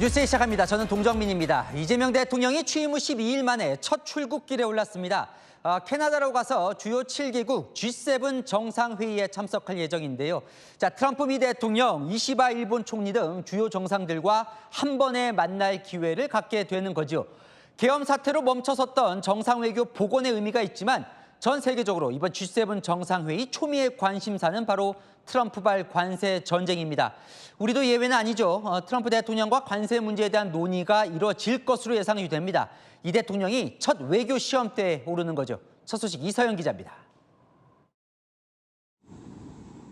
뉴스 시작합니다. 저는 동정민입니다. 이재명 대통령이 취임 후 12일 만에 첫 출국길에 올랐습니다. 캐나다로 가서 주요 7개국 G7 정상회의에 참석할 예정인데요. 트럼프 미 대통령, 이시바 일본 총리 등 주요 정상들과 한 번에 만날 기회를 갖게 되는 거죠. 계엄 사태로 멈춰섰던 정상외교 복원의 의미가 있지만 전 세계적으로 이번 G7 정상회의 초미의 관심사는 바로 트럼프발 관세 전쟁입니다. 우리도 예외는 아니죠. 트럼프 대통령과 관세 문제에 대한 논의가 이루어질 것으로 예상이 됩니다. 이 대통령이 첫 외교 시험대에 오르는 거죠. 첫 소식 이서영 기자입니다.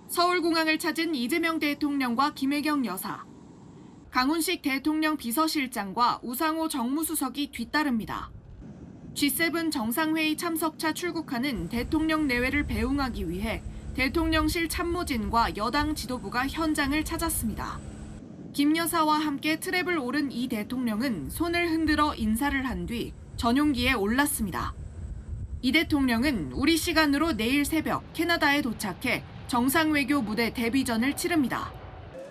서울공항을 찾은 이재명 대통령과 김혜경 여사. 강훈식 대통령 비서실장과 우상호 정무수석이 뒤따릅니다. G7 정상회의 참석차 출국하는 대통령 내외를 배웅하기 위해 대통령실 참모진과 여당 지도부가 현장을 찾았습니다. 김 여사와 함께 트랩을 오른 이 대통령은 손을 흔들어 인사를 한 뒤 전용기에 올랐습니다. 이 대통령은 우리 시간으로 내일 새벽 캐나다에 도착해 정상외교 무대 데뷔전을 치릅니다.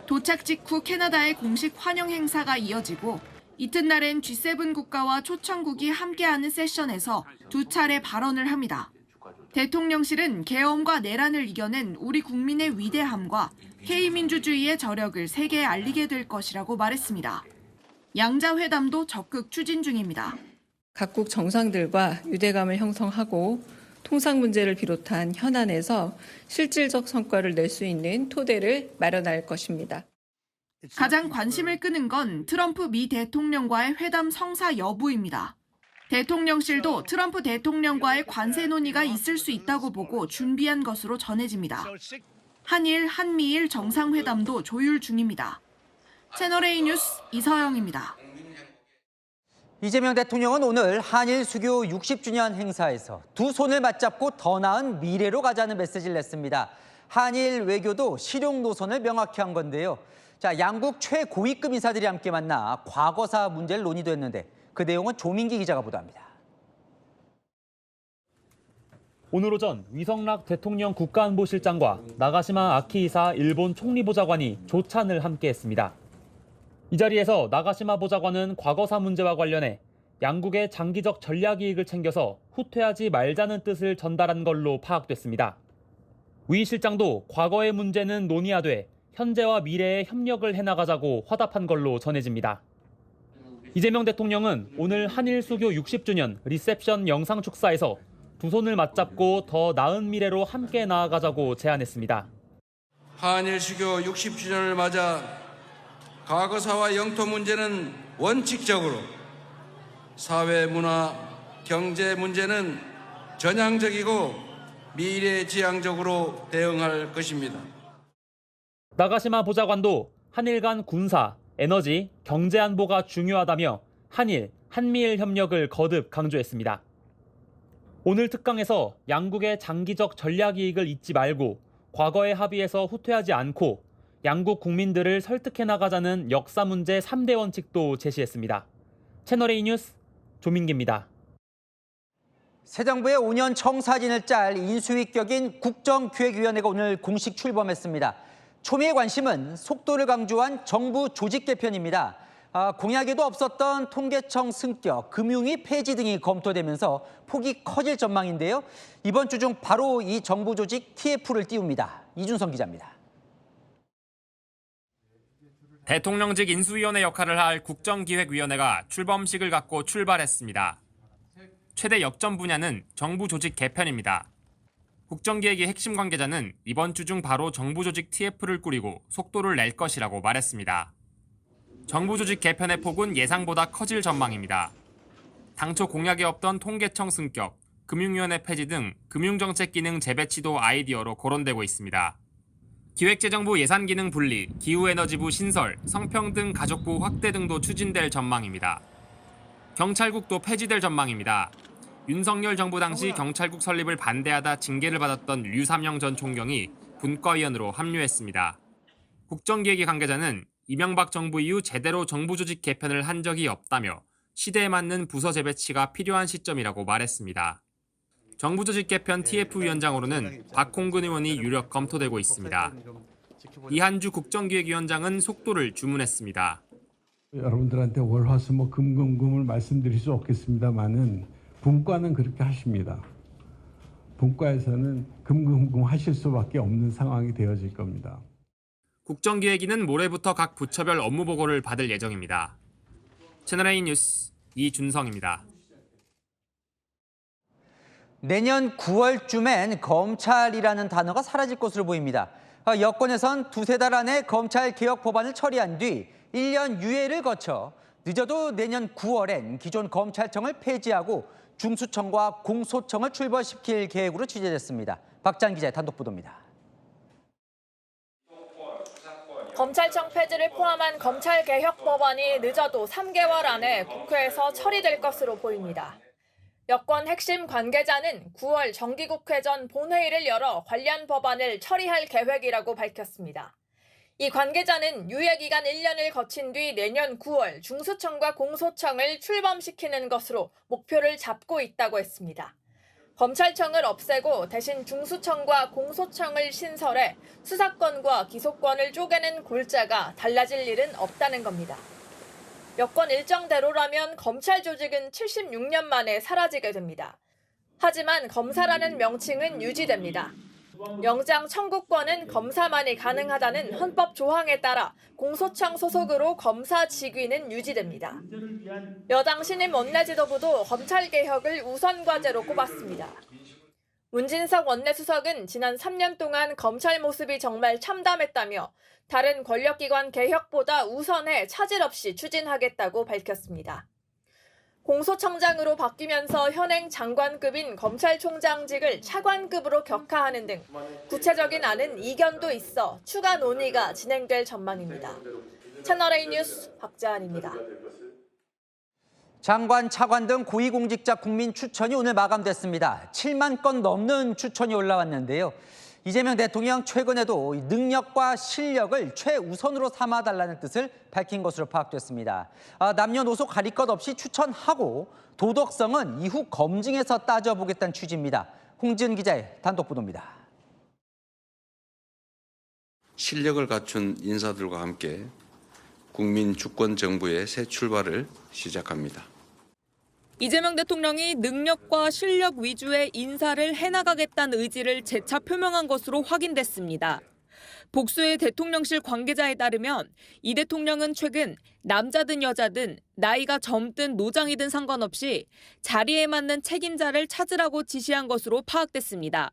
도착 직후 캐나다의 공식 환영 행사가 이어지고 이튿날엔 G7 국가와 초청국이 함께하는 세션에서 두 차례 발언을 합니다. 대통령실은 계엄과 내란을 이겨낸 우리 국민의 위대함과 K민주주의의 저력을 세계에 알리게 될 것이라고 말했습니다. 양자 회담도 적극 추진 중입니다. 각국 정상들과 유대감을 형성하고 통상 문제를 비롯한 현안에서 실질적 성과를 낼 수 있는 토대를 마련할 것입니다. 가장 관심을 끄는 건 트럼프 미 대통령과의 회담 성사 여부입니다. 대통령실도 트럼프 대통령과의 관세 논의가 있을 수 있다고 보고 준비한 것으로 전해집니다. 한일, 한미일 정상회담도 조율 중입니다. 채널A 뉴스 이서영입니다. 이재명 대통령은 오늘 한일 수교 60주년 행사에서 두 손을 맞잡고 더 나은 미래로 가자는 메시지를 냈습니다. 한일 외교도 실용 노선을 명확히 한 건데요. 양국 최고위급 인사들이 함께 만나 과거사 문제를 논의도 했는데 그 내용은 조민기 기자가 보도합니다. 오늘 오전 위성락 대통령 국가안보실장과 나가시마 아키히사 일본 총리보좌관이 조찬을 함께했습니다. 이 자리에서 나가시마 보좌관은 과거사 문제와 관련해 양국의 장기적 전략 이익을 챙겨서 후퇴하지 말자는 뜻을 전달한 걸로 파악됐습니다. 위 실장도 과거의 문제는 논의하되 현재와 미래의 협력을 해나가자고 화답한 걸로 전해집니다. 이재명 대통령은 오늘 한일 수교 60주년 리셉션 영상 축사에서 두 손을 맞잡고 더 나은 미래로 함께 나아가자고 제안했습니다. 한일 수교 60주년을 맞아 과거사와 영토 문제는 원칙적으로, 사회, 문화, 경제 문제는 전향적이고 미래지향적으로 대응할 것입니다. 나가시마 보좌관도 한일 간 군사, 에너지, 경제 안보가 중요하다며 한일, 한미일 협력을 거듭 강조했습니다. 오늘 특강에서 양국의 장기적 전략 이익을 잊지 말고 과거의 합의에서 후퇴하지 않고 양국 국민들을 설득해 나가자는 역사 문제 3대 원칙도 제시했습니다. 채널A 뉴스 조민기입니다. 새 정부의 5년 청사진을 짤 인수위 격인 국정기획위원회가 오늘 공식 출범했습니다. 초미의 관심은 속도를 강조한 정부 조직 개편입니다. 공약에도 없었던 통계청 승격, 금융위 폐지 등이 검토되면서 폭이 커질 전망인데요. 이번 주 중 바로 이 정부 조직 TF를 띄웁니다. 이준성 기자입니다. 대통령직 인수위원회 역할을 할 국정기획위원회가 출범식을 갖고 출발했습니다. 최대 역점 분야는 정부 조직 개편입니다. 국정기획의 핵심 관계자는 이번 주 중 바로 정부 조직 TF를 꾸리고 속도를 낼 것이라고 말했습니다. 정부 조직 개편의 폭은 예상보다 커질 전망입니다. 당초 공약에 없던 통계청 승격, 금융위원회 폐지 등 금융정책 기능 재배치도 아이디어로 거론되고 있습니다. 기획재정부 예산기능 분리, 기후에너지부 신설, 성평등 가족부 확대 등도 추진될 전망입니다. 경찰국도 폐지될 전망입니다. 윤석열 정부 당시 경찰국 설립을 반대하다 징계를 받았던 류삼영 전 총경이 분과위원으로 합류했습니다. 국정기획위 관계자는 이명박 정부 이후 제대로 정부 조직 개편을 한 적이 없다며 시대에 맞는 부서 재배치가 필요한 시점이라고 말했습니다. 정부 조직 개편 TF위원장으로는 박홍근 의원이 유력 검토되고 있습니다. 이한주 국정기획위원장은 속도를 주문했습니다. 여러분들한테 월화수목 금금금을 말씀드릴 수 없겠습니다만은 분과는 그렇게 하십니다. 분과에서는 금금금 하실 수밖에 없는 상황이 되어질 겁니다. 국정기획위는 모레부터 각 부처별 업무 보고를 받을 예정입니다. 채널A 뉴스 이준성입니다. 내년 9월쯤엔 검찰이라는 단어가 사라질 것으로 보입니다. 여권에선 두세 달 안에 검찰 개혁 법안을 처리한 뒤 1년 유예를 거쳐 늦어도 내년 9월엔 기존 검찰청을 폐지하고 중수청과 공소청을 출범시킬 계획으로 취재됐습니다. 박장 기자의 단독 보도입니다. 검찰청 폐지를 포함한 검찰개혁 법안이 늦어도 3개월 안에 국회에서 처리될 것으로 보입니다. 여권 핵심 관계자는 9월 정기국회 전 본회의를 열어 관련 법안을 처리할 계획이라고 밝혔습니다. 이 관계자는 유예기간 1년을 거친 뒤 내년 9월 중수청과 공소청을 출범시키는 것으로 목표를 잡고 있다고 했습니다. 검찰청을 없애고 대신 중수청과 공소청을 신설해 수사권과 기소권을 쪼개는 골자가 달라질 일은 없다는 겁니다. 여권 일정대로라면 검찰 조직은 76년 만에 사라지게 됩니다. 하지만 검사라는 명칭은 유지됩니다. 영장 청구권은 검사만이 가능하다는 헌법 조항에 따라 공소청 소속으로 검사 직위는 유지됩니다. 여당 신임 원내지도부도 검찰개혁을 우선과제로 꼽았습니다. 문진석 원내수석은 지난 3년 동안 검찰 모습이 정말 참담했다며 다른 권력기관 개혁보다 우선해 차질 없이 추진하겠다고 밝혔습니다. 공소청장으로 바뀌면서 현행 장관급인 검찰총장직을 차관급으로 격하하는 등 구체적인 안은 이견도 있어 추가 논의가 진행될 전망입니다. 채널A 뉴스 박자한입니다. 장관, 차관 등 고위공직자 국민 추천이 오늘 마감됐습니다. 7만 건 넘는 추천이 올라왔는데요. 이재명 대통령 최근에도 능력과 실력을 최우선으로 삼아달라는 뜻을 밝힌 것으로 파악됐습니다. 남녀노소 가릴 것 없이 추천하고 도덕성은 이후 검증해서 따져보겠다는 취지입니다. 홍지은 기자의 단독 보도입니다. 실력을 갖춘 인사들과 함께 국민 주권 정부의 새 출발을 시작합니다. 이재명 대통령이 능력과 실력 위주의 인사를 해나가겠다는 의지를 재차 표명한 것으로 확인됐습니다. 복수의 대통령실 관계자에 따르면 이 대통령은 최근 남자든 여자든 나이가 젊든 노장이든 상관없이 자리에 맞는 책임자를 찾으라고 지시한 것으로 파악됐습니다.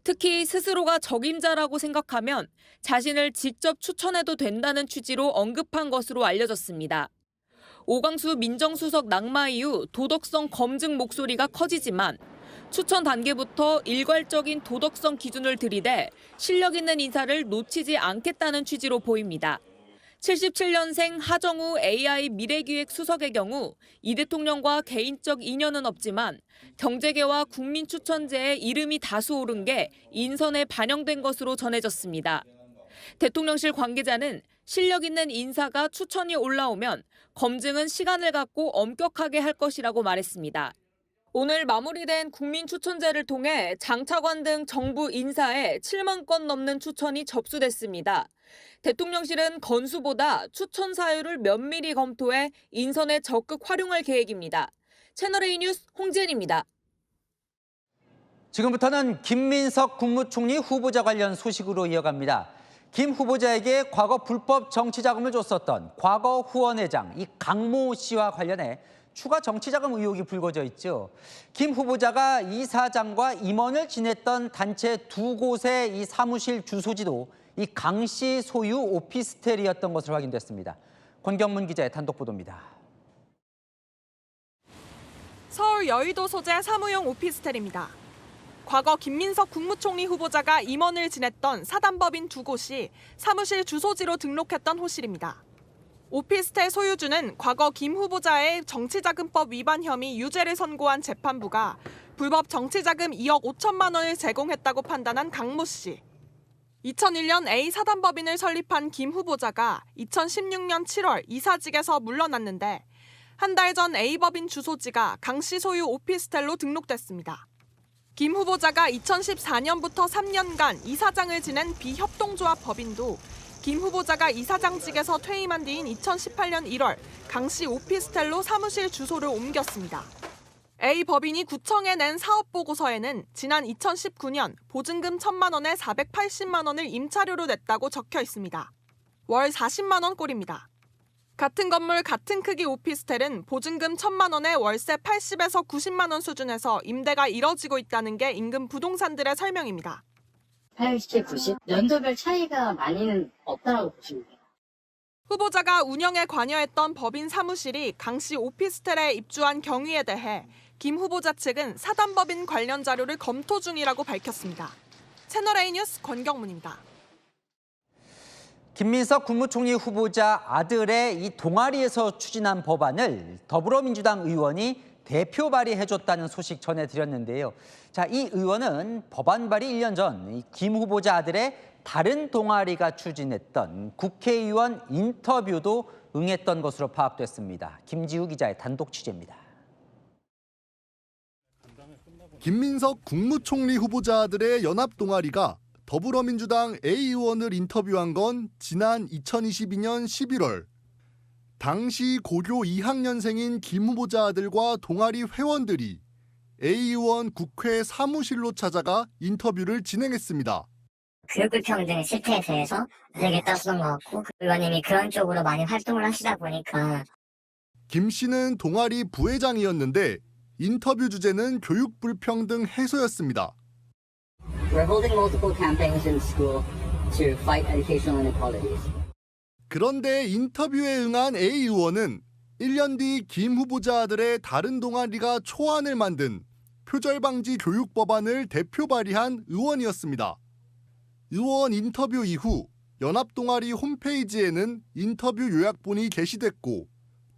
특히 스스로가 적임자라고 생각하면 자신을 직접 추천해도 된다는 취지로 언급한 것으로 알려졌습니다. 오광수 민정수석 낙마 이후 도덕성 검증 목소리가 커지지만 추천 단계부터 일괄적인 도덕성 기준을 들이대 실력 있는 인사를 놓치지 않겠다는 취지로 보입니다. 77년생 하정우 AI 미래기획 수석의 경우 이 대통령과 개인적 인연은 없지만 경제계와 국민추천제에 이름이 다수 오른 게 인선에 반영된 것으로 전해졌습니다. 대통령실 관계자는 실력 있는 인사가 추천이 올라오면 검증은 시간을 갖고 엄격하게 할 것이라고 말했습니다. 오늘 마무리된 국민추천제를 통해 장차관 등 정부 인사에 7만 건 넘는 추천이 접수됐습니다. 대통령실은 건수보다 추천 사유를 면밀히 검토해 인선에 적극 활용할 계획입니다. 채널A 뉴스 홍지은입니다. 지금부터는 김민석 국무총리 후보자 관련 소식으로 이어갑니다. 김 후보자에게 과거 불법 정치자금을 줬었던 과거 후원회장 이 강모 씨와 관련해 추가 정치자금 의혹이 불거져 있죠. 김 후보자가 이사장과 임원을 지냈던 단체 두 곳의 이 사무실 주소지도 이 강 씨 소유 오피스텔이었던 것으로 확인됐습니다. 권경문 기자의 단독 보도입니다. 서울 여의도 소재 사무용 오피스텔입니다. 과거 김민석 국무총리 후보자가 임원을 지냈던 사단법인 두 곳이 사무실 주소지로 등록했던 호실입니다. 오피스텔 소유주는 과거 김 후보자의 정치자금법 위반 혐의 유죄를 선고한 재판부가 불법 정치자금 2억 5천만 원을 제공했다고 판단한 강모 씨. 2001년 A 사단법인을 설립한 김 후보자가 2016년 7월 이사직에서 물러났는데 한 달 전 A법인 주소지가 강 씨 소유 오피스텔로 등록됐습니다. 김 후보자가 2014년부터 3년간 이사장을 지낸 비협동조합 법인도 김 후보자가 이사장직에서 퇴임한 뒤인 2018년 1월 강 씨 오피스텔로 사무실 주소를 옮겼습니다. A 법인이 구청에 낸 사업보고서에는 지난 2019년 보증금 1,000만 원에 480만 원을 임차료로 냈다고 적혀 있습니다. 월 40만 원 꼴입니다. 같은 건물 같은 크기 오피스텔은 보증금 1,000만 원에 월세 80에서 90만 원 수준에서 임대가 이뤄지고 있다는 게 인근 부동산들의 설명입니다. 80, 90 연도별 차이가 많이는 없다라고 보시면 돼요. 후보자가 운영에 관여했던 법인 사무실이 강 씨 오피스텔에 입주한 경위에 대해 김 후보자 측은 사단법인 관련 자료를 검토 중이라고 밝혔습니다. 채널A 뉴스 권경문입니다. 김민석 국무총리 후보자 아들의 이 동아리에서 추진한 법안을 더불어민주당 의원이 대표 발의해줬다는 소식 전해드렸는데요. 자, 이 의원은 법안 발의 1년 전 김 후보자 아들의 다른 동아리가 추진했던 국회의원 인터뷰도 응했던 것으로 파악됐습니다. 김지우 기자의 단독 취재입니다. 김민석 국무총리 후보자 아들의 연합 동아리가 더불어민주당 A 의원을 인터뷰한 건 지난 2022년 11월. 당시 고교 2학년생인 김 후보자 아들과 동아리 회원들이 A 의원 국회 사무실로 찾아가 인터뷰를 진행했습니다. 교육불평등 실태에 대해서 되게 따스던 것 같고 그 의원님이 그런 쪽으로 많이 활동을 하시다 보니까 김 씨는 동아리 부회장이었는데 인터뷰 주제는 교육불평등 해소였습니다. We're holding multiple campaigns in school to fight educational inequalities. 그런데 인터뷰에 응한 A 의원은 1년 뒤 김 후보자 아들의 다른 동아리가 초안을 만든 표절방지 교육법안을 대표 발의한 의원이었습니다. 의원 인터뷰 이후 연합동아리 홈페이지에는 인터뷰 요약본이 게시됐고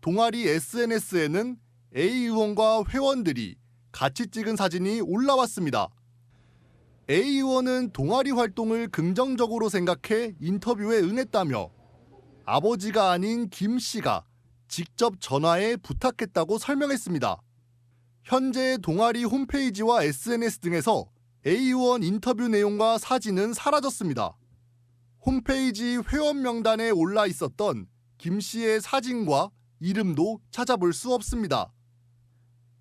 동아리 SNS에는 A 의원과 회원들이 같이 찍은 사진이 올라왔습니다. A 의원은 동아리 활동을 긍정적으로 생각해 인터뷰에 응했다며 아버지가 아닌 김 씨가 직접 전화해 부탁했다고 설명했습니다. 현재 동아리 홈페이지와 SNS 등에서 A 의원 인터뷰 내용과 사진은 사라졌습니다. 홈페이지 회원 명단에 올라 있었던 김 씨의 사진과 이름도 찾아볼 수 없습니다.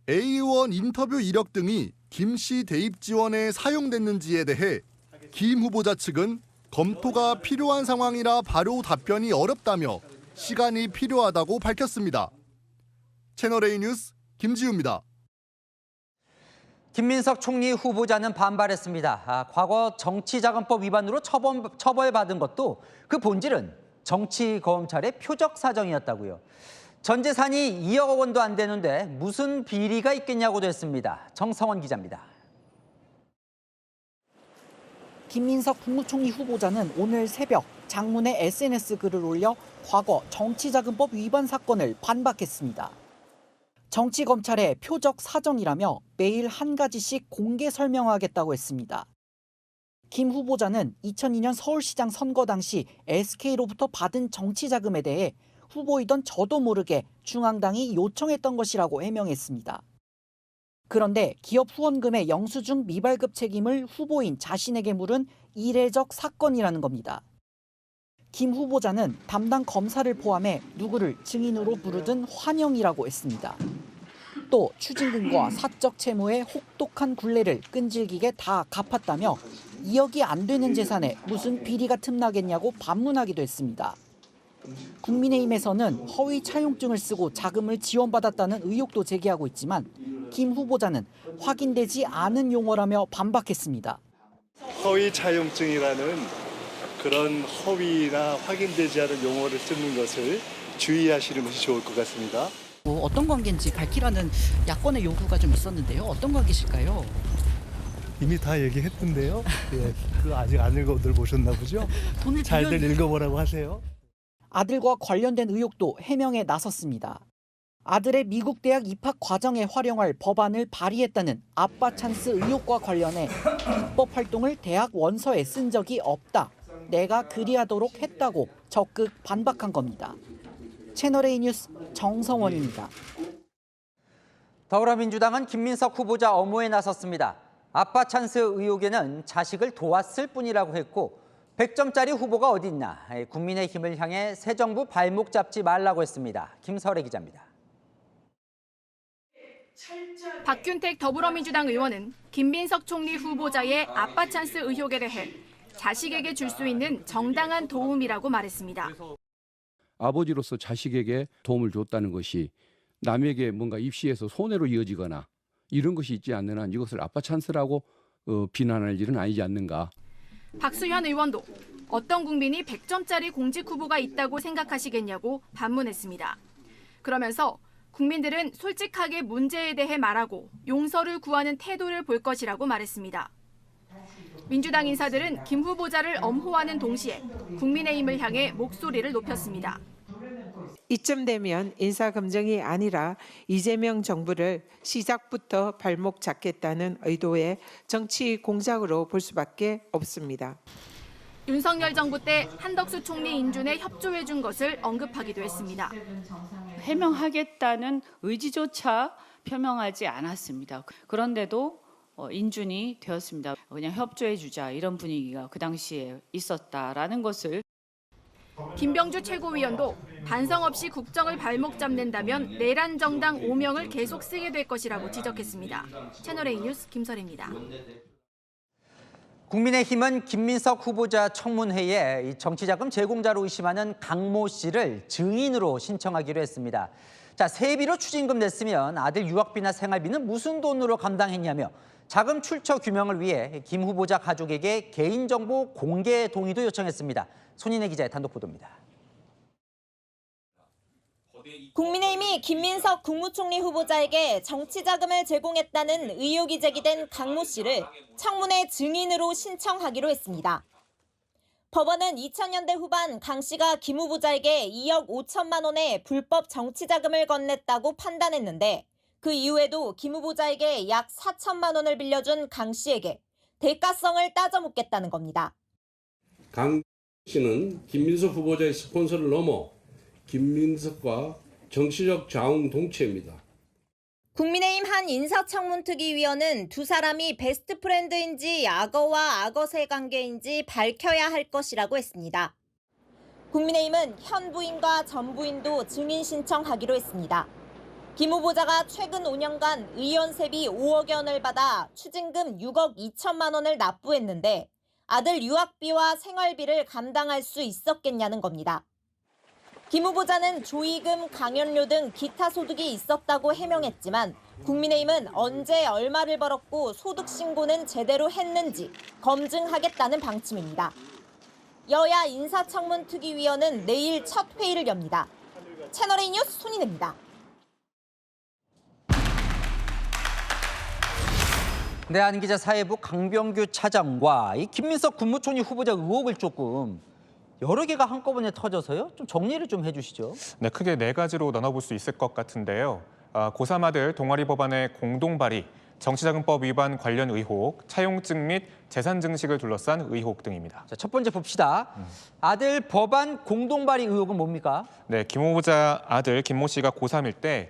A 의원 인터뷰 이력 등이 김 씨 대입 지원에 사용됐는지에 대해 김 후보자 측은 검토가 필요한 상황이라 바로 답변이 어렵다며 시간이 필요하다고 밝혔습니다. 채널A 뉴스 김지우입니다. 김민석 총리 후보자는 반발했습니다. 과거 정치자금법 위반으로 처벌받은 것도 그 본질은 정치검찰의 표적 사정이었다고요. 전 재산이 2억 원도 안 되는데 무슨 비리가 있겠냐고도 했습니다. 정성원 기자입니다. 김민석 국무총리 후보자는 오늘 새벽 장문의 SNS 글을 올려 과거 정치자금법 위반 사건을 반박했습니다. 정치검찰의 표적 사정이라며 매일 한 가지씩 공개 설명하겠다고 했습니다. 김 후보자는 2002년 서울시장 선거 당시 SK로부터 받은 정치자금에 대해 후보이던 저도 모르게 중앙당이 요청했던 것이라고 해명했습니다. 그런데 기업 후원금의 영수증 미발급 책임을 후보인 자신에게 물은 이례적 사건이라는 겁니다. 김 후보자는 담당 검사를 포함해 누구를 증인으로 부르든 환영이라고 했습니다. 또 추징금과 사적 채무의 혹독한 굴레를 끈질기게 다 갚았다며 2억이 안 되는 재산에 무슨 비리가 틈나겠냐고 반문하기도 했습니다. 국민의힘에서는 허위 차용증을 쓰고 자금을 지원받았다는 의혹도 제기하고 있지만 김 후보자는 확인되지 않은 용어라며 반박했습니다. 허위 차용증이라는 그런 허위나 확인되지 않은 용어를 쓰는 것을 주의하시는 것이 좋을 것 같습니다. 어떤 관계인지 밝히라는 야권의 요구가 좀 있었는데요. 어떤 관계실까요? 이미 다 얘기했던데요. 예, 그 아직 안 읽어보셨나 보죠? 잘들 읽어보라고 하세요. 아들과 관련된 의혹도 해명에 나섰습니다. 아들의 미국 대학 입학 과정에 활용할 법안을 발의했다는 아빠 찬스 의혹과 관련해 입법 활동을 대학 원서에 쓴 적이 없다. 내가 그리하도록 했다고 적극 반박한 겁니다. 채널A 뉴스 정성원입니다. 더불어민주당은 김민석 후보자 엄호에 나섰습니다. 아빠 찬스 의혹에는 자식을 도왔을 뿐이라고 했고 100점짜리 후보가 어디 있나? 국민의힘을 향해 새 정부 발목 잡지 말라고 했습니다. 김설혜 기자입니다. 박균택 더불어민주당 의원은 김민석 총리 후보자의 아빠 찬스 의혹에 대해 자식에게 줄 수 있는 정당한 도움이라고 말했습니다. 아버지로서 자식에게 도움을 줬다는 것이 남에게 뭔가 입시에서 손해로 이어지거나 이런 것이 있지 않는 한 이것을 아빠 찬스라고 비난할 일은 아니지 않는가. 박수현 의원도 어떤 국민이 100점짜리 공직 후보가 있다고 생각하시겠냐고 반문했습니다. 그러면서 국민들은 솔직하게 문제에 대해 말하고 용서를 구하는 태도를 볼 것이라고 말했습니다. 민주당 인사들은 김 후보자를 엄호하는 동시에 국민의힘을 향해 목소리를 높였습니다. 이쯤 되면 인사검증이 아니라 이재명 정부를 시작부터 발목 잡겠다는 의도의 정치 공작으로 볼 수밖에 없습니다. 윤석열 정부 때 한덕수 총리 인준에 협조해 준 것을 언급하기도 했습니다. 해명하겠다는 의지조차 표명하지 않았습니다. 그런데도 인준이 되었습니다. 그냥 협조해 주자 이런 분위기가 그 당시에 있었다라는 것을. 김병주 최고위원도 반성 없이 국정을 발목 잡는다면 내란 정당 5명을 계속 쓰게 될 것이라고 지적했습니다. 채널A 뉴스 김설혜입니다. 국민의힘은 김민석 후보자 청문회에 정치자금 제공자로 의심하는 강모 씨를 증인으로 신청하기로 했습니다. 자, 세비로 추징금 냈으면 아들 유학비나 생활비는 무슨 돈으로 감당했냐며 자금 출처 규명을 위해 김 후보자 가족에게 개인정보 공개 동의도 요청했습니다. 손인혜 기자의 단독 보도입니다. 국민의힘이 김민석 국무총리 후보자에게 정치자금을 제공했다는 의혹이 제기된 강모 씨를 청문회 증인으로 신청하기로 했습니다. 법원은 2000년대 후반 강 씨가 김 후보자에게 2억 5천만 원의 불법 정치자금을 건넸다고 판단했는데 그 이후에도 김 후보자에게 약 4천만 원을 빌려준 강 씨에게 대가성을 따져 묻겠다는 겁니다. 강 씨는 김민석 후보자의 스폰서를 넘어 김민석과 정치적 자웅동체입니다. 국민의힘 한 인사청문특위위원은 두 사람이 베스트 프렌드인지 악어와 악어새 관계인지 밝혀야 할 것이라고 했습니다. 국민의힘은 현 부인과 전 부인도 증인 신청하기로 했습니다. 김 후보자가 최근 5년간 의원 세비 5억 원을 받아 추징금 6억 2천만 원을 납부했는데 아들 유학비와 생활비를 감당할 수 있었겠냐는 겁니다. 김 후보자는 조의금, 강연료 등 기타 소득이 있었다고 해명했지만 국민의힘은 언제 얼마를 벌었고 소득 신고는 제대로 했는지 검증하겠다는 방침입니다. 여야 인사청문특위위원은 내일 첫 회의를 엽니다. 채널A 뉴스 손인혜입니다. 네, 안기자 사회부 강병규 차장과 이 김민석 국무총리 후보자 의혹을 조금 여러 개가 한꺼번에 터져서요. 좀 정리를 좀 해주시죠. 네, 크게 네 가지로 나눠볼 수 있을 것 같은데요. 고3 아들 동아리 법안의 공동 발의, 정치자금법 위반 관련 의혹, 차용증 및 재산 증식을 둘러싼 의혹 등입니다. 자, 첫 번째 봅시다. 아들 법안 공동 발의 의혹은 뭡니까? 네, 김 후보자 아들 김모 씨가 고3일 때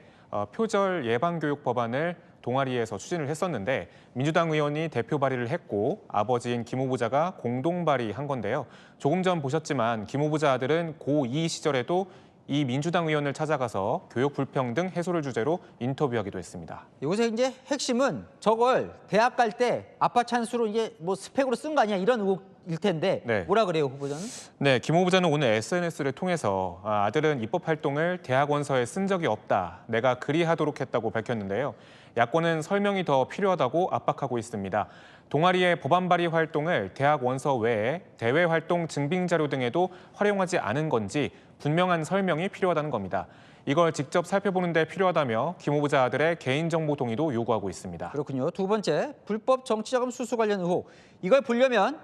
표절 예방교육 법안을 동아리에서 추진을 했었는데 민주당 의원이 대표 발의를 했고 아버지인 김 후보자가 공동 발의한 건데요. 조금 전 보셨지만 김 후보자 아들은 고2 시절에도 이 민주당 의원을 찾아가서 교육 불평등 해소를 주제로 인터뷰하기도 했습니다. 요새 이제 핵심은 저걸 대학 갈 때 아빠 찬스로 이제 뭐 스펙으로 쓴 거 아니야 이런 의혹일 텐데 네. 뭐라 그래요 후보자는? 네, 김 후보자는 오늘 SNS를 통해서 아들은 입법 활동을 대학 원서에 쓴 적이 없다. 내가 그리하도록 했다고 밝혔는데요. 야권은 설명이 더 필요하다고 압박하고 있습니다. 동아리의 법안 발의 활동을 대학 원서 외에 대외 활동 증빙 자료 등에도 활용하지 않은 건지 분명한 설명이 필요하다는 겁니다. 이걸 직접 살펴보는 데 필요하다며 김 후보자 아들의 개인정보 동의도 요구하고 있습니다. 그렇군요. 두 번째, 불법 정치자금 수수 관련 의혹. 이걸 보려면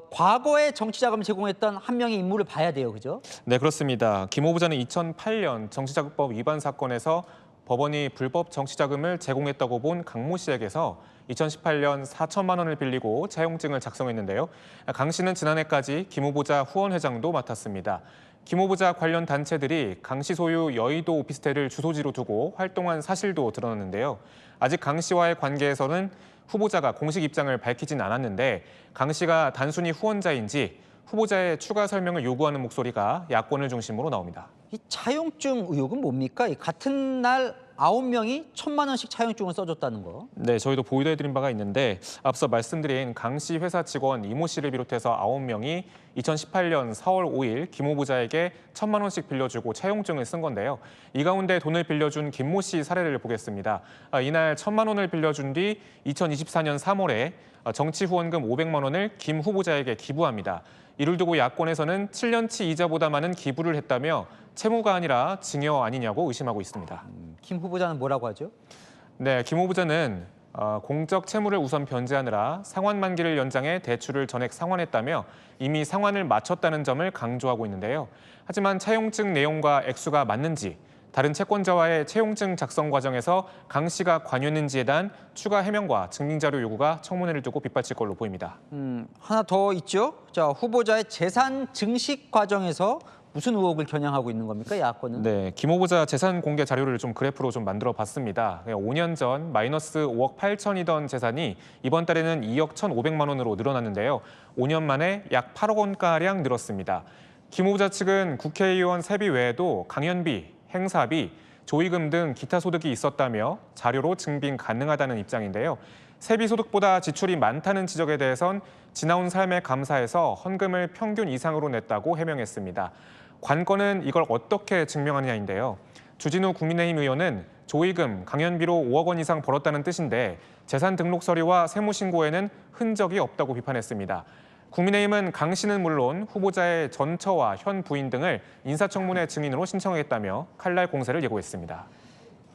과거에 정치자금을 제공했던 한 명의 인물을 봐야 돼요. 그죠? 네, 그렇습니다. 김 후보자는 2008년 정치자금법 위반 사건에서 법원이 불법 정치자금을 제공했다고 본 강모 씨에게서 2018년 4천만 원을 빌리고 차용증을 작성했는데요. 강 씨는 지난해까지 김 후보자 후원회장도 맡았습니다. 김 후보자 관련 단체들이 강 씨 소유 여의도 오피스텔을 주소지로 두고 활동한 사실도 드러났는데요. 아직 강 씨와의 관계에서는 후보자가 공식 입장을 밝히진 않았는데 강 씨가 단순히 후원자인지 후보자의 추가 설명을 요구하는 목소리가 야권을 중심으로 나옵니다. 이 차용증 의혹은 뭡니까? 이 같은 날 9명이 1,000만 원씩 차용증을 써줬다는 거. 네, 저희도 보도해드린 바가 있는데 앞서 말씀드린 강 씨 회사 직원 이모 씨를 비롯해서 9명이 2018년 4월 5일 김 후보자에게 1,000만 원씩 빌려주고 차용증을 쓴 건데요. 이 가운데 돈을 빌려준 김모 씨 사례를 보겠습니다. 이날 1,000만 원을 빌려준 뒤 2024년 3월에 정치 후원금 500만 원을 김 후보자에게 기부합니다. 이를 두고 야권에서는 7년치 이자보다 많은 기부를 했다며 채무가 아니라 증여 아니냐고 의심하고 있습니다. 김 후보자는 뭐라고 하죠? 네, 김 후보자는 공적 채무를 우선 변제하느라 상환 만기를 연장해 대출을 전액 상환했다며 이미 상환을 마쳤다는 점을 강조하고 있는데요. 하지만 차용증 내용과 액수가 맞는지, 다른 채권자와의 채용증 작성 과정에서 강 씨가 관여했는지에 대한 추가 해명과 증빙자료 요구가 청문회를 두고 빗발칠 걸로 보입니다. 하나 더 있죠. 자, 후보자의 재산 증식 과정에서 무슨 의혹을 겨냥하고 있는 겁니까, 야권은? 네, 김 후보자 재산 공개 자료를 좀 그래프로 좀 만들어 봤습니다. 5년 전 마이너스 5억 8천이던 재산이 이번 달에는 2억 1,500만 원으로 늘어났는데요. 5년 만에 약 8억 원가량 늘었습니다. 김 후보자 측은 국회의원 세비 외에도 강연비, 행사비, 조의금 등 기타 소득이 있었다며 자료로 증빙 가능하다는 입장인데요. 세비 소득보다 지출이 많다는 지적에 대해선 지나온 삶에 감사해서 헌금을 평균 이상으로 냈다고 해명했습니다. 관건은 이걸 어떻게 증명하느냐인데요. 주진우 국민의힘 의원은 조의금, 강연비로 5억 원 이상 벌었다는 뜻인데 재산 등록 서류와 세무신고에는 흔적이 없다고 비판했습니다. 국민의힘은 강 씨는 물론 후보자의 전처와 현 부인 등을 인사청문회 증인으로 신청하겠다며 칼날 공세를 예고했습니다.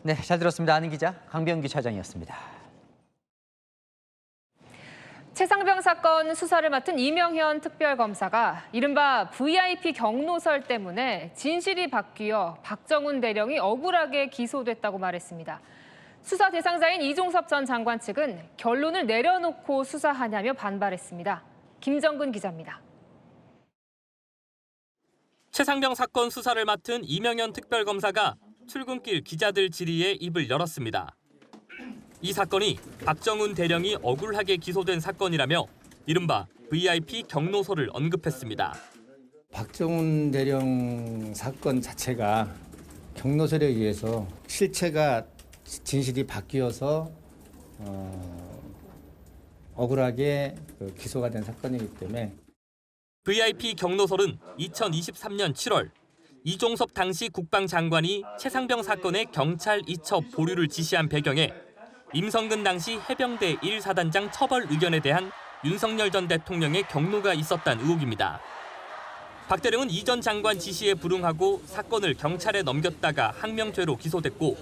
네, 잘 들었습니다. 아는 기자 강병규 차장이었습니다. 최상병 사건 수사를 맡은 이명현 특별검사가 이른바 VIP 경로설 때문에 진실이 바뀌어 박정훈 대령이 억울하게 기소됐다고 말했습니다. 수사 대상자인 이종섭 전 장관 측은 결론을 내려놓고 수사하냐며 반발했습니다. 김정근 기자입니다. 최상병 사건 수사를 맡은 이명현 특별검사가 출근길 기자들 질의에 입을 열었습니다. 이 사건이 박정훈 대령이 억울하게 기소된 사건이라며 이른바 VIP 경로설을 언급했습니다. 박정훈 대령 사건 자체가 경로설에 의해서 실체가 진실이 바뀌어서 억울하게 기소가 된 사건이기 때문에 VIP 경로설은 2023년 7월 이종섭 당시 국방장관이 최상병 사건의 경찰 이첩 보류를 지시한 배경에 임성근 당시 해병대 1사단장 처벌 의견에 대한 윤석열 전 대통령의 경로가 있었다는 의혹입니다. 박 대령은 이 전 장관 지시에 불응하고 사건을 경찰에 넘겼다가 항명죄로 기소됐고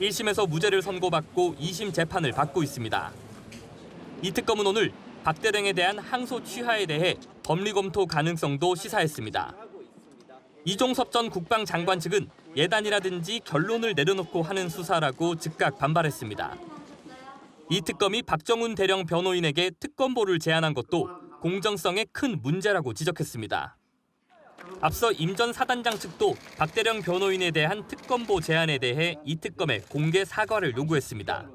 1심에서 무죄를 선고받고 2심 재판을 받고 있습니다. 이 특검은 오늘 박 대령에 대한 항소 취하에 대해 법리 검토 가능성도 시사했습니다. 이종섭 전 국방장관 측은 예단이라든지 결론을 내려놓고 하는 수사라고 즉각 반발했습니다. 이 특검이 박정훈 대령 변호인에게 특검보를 제안한 것도 공정성에 큰 문제라고 지적했습니다. 앞서 임 전 사단장 측도 박 대령 변호인에 대한 특검보 제안에 대해 이 특검에 공개 사과를 요구했습니다.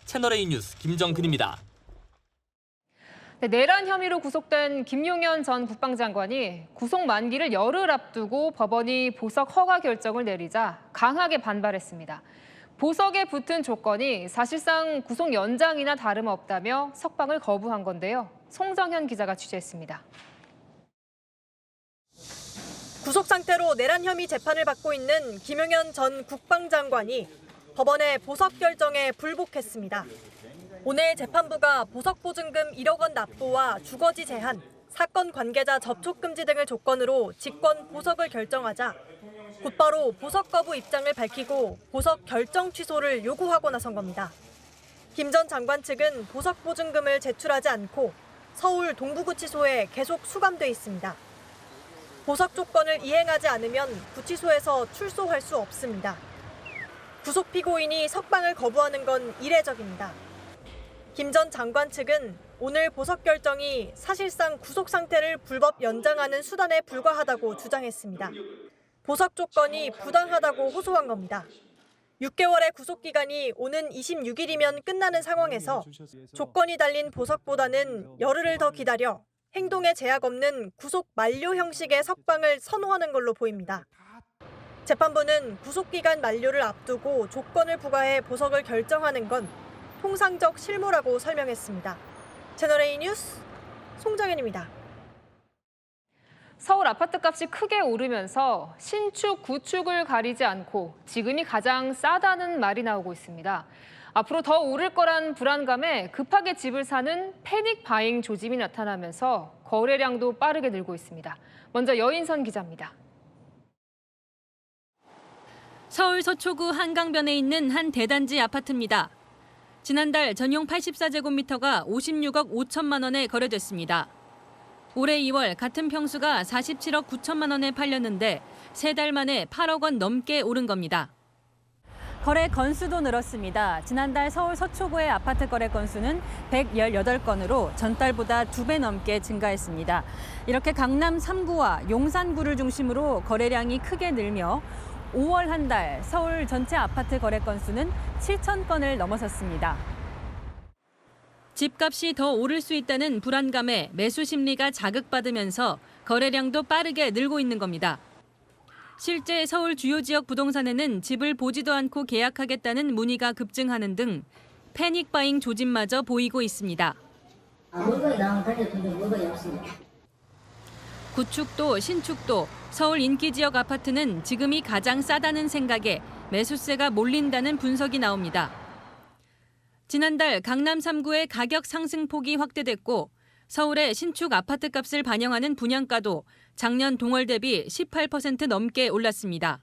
채널A 뉴스 김정근입니다. 네, 내란 혐의로 구속된 김용현 전 국방장관이 구속 만기를 열흘 앞두고 법원이 보석 허가 결정을 내리자 강하게 반발했습니다. 보석에 붙은 조건이 사실상 구속 연장이나 다름없다며 석방을 거부한 건데요. 송정현 기자가 취재했습니다. 구속 상태로 내란 혐의 재판을 받고 있는 김용현 전 국방장관이 법원의 보석 결정에 불복했습니다. 오늘 재판부가 보석보증금 1억 원 납부와 주거지 제한, 사건 관계자 접촉 금지 등을 조건으로 직권 보석을 결정하자 곧바로 보석 거부 입장을 밝히고 보석 결정 취소를 요구하고 나선 겁니다. 김 전 장관 측은 보석 보증금을 제출하지 않고 서울 동부구치소에 계속 수감돼 있습니다. 보석 조건을 이행하지 않으면 구치소에서 출소할 수 없습니다. 구속 피고인이 석방을 거부하는 건 이례적입니다. 김 전 장관 측은 오늘 보석 결정이 사실상 구속 상태를 불법 연장하는 수단에 불과하다고 주장했습니다. 보석 조건이 부당하다고 호소한 겁니다. 6개월의 구속기간이 오는 26일이면 끝나는 상황에서 조건이 달린 보석보다는 열흘을 더 기다려 행동에 제약 없는 구속 만료 형식의 석방을 선호하는 걸로 보입니다. 재판부는 구속기간 만료를 앞두고 조건을 부과해 보석을 결정하는 건 통상적 실무라고 설명했습니다. 채널A 뉴스 송정현입니다. 서울 아파트값이 크게 오르면서 신축, 구축을 가리지 않고 지금이 가장 싸다는 말이 나오고 있습니다. 앞으로 더 오를 거란 불안감에 급하게 집을 사는 패닉 바잉 조짐이 나타나면서 거래량도 빠르게 늘고 있습니다. 먼저 여인선 기자입니다. 서울 서초구 한강변에 있는 한 대단지 아파트입니다. 지난달 전용 84제곱미터가 56억 5천만 원에 거래됐습니다. 올해 2월 같은 평수가 47억 9천만 원에 팔렸는데 3달 만에 8억 원 넘게 오른 겁니다. 거래 건수도 늘었습니다. 지난달 서울 서초구의 아파트 거래 건수는 118건으로 전달보다 2배 넘게 증가했습니다. 이렇게 강남 3구와 용산구를 중심으로 거래량이 크게 늘며 5월 한 달 서울 전체 아파트 거래 건수는 7천 건을 넘어섰습니다. 집값이 더 오를 수 있다는 불안감에 매수 심리가 자극받으면서 거래량도 빠르게 늘고 있는 겁니다. 실제 서울 주요 지역 부동산에는 집을 보지도 않고 계약하겠다는 문의가 급증하는 등 패닉 바잉 조짐마저 보이고 있습니다. 물건이 나오면 달려드는데 물건이 없습니다. 구축도 신축도 서울 인기 지역 아파트는 지금이 가장 싸다는 생각에 매수세가 몰린다는 분석이 나옵니다. 지난달 강남 3구의 가격 상승폭이 확대됐고 서울의 신축 아파트 값을 반영하는 분양가도 작년 동월 대비 18% 넘게 올랐습니다.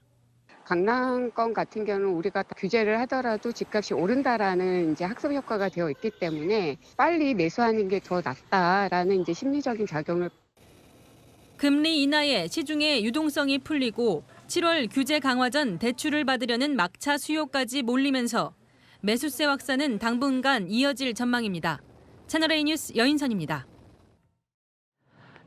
강남권 같은 경우는 우리가 규제를 하더라도 집값이 오른다라는 이제 학습 효과가 되어 있기 때문에 빨리 매수하는 게 더 낫다라는 이제 심리적인 작용을. 금리 인하에 시중의 유동성이 풀리고 7월 규제 강화 전 대출을 받으려는 막차 수요까지 몰리면서 매수세 확산은 당분간 이어질 전망입니다. 채널A 뉴스 여인선입니다.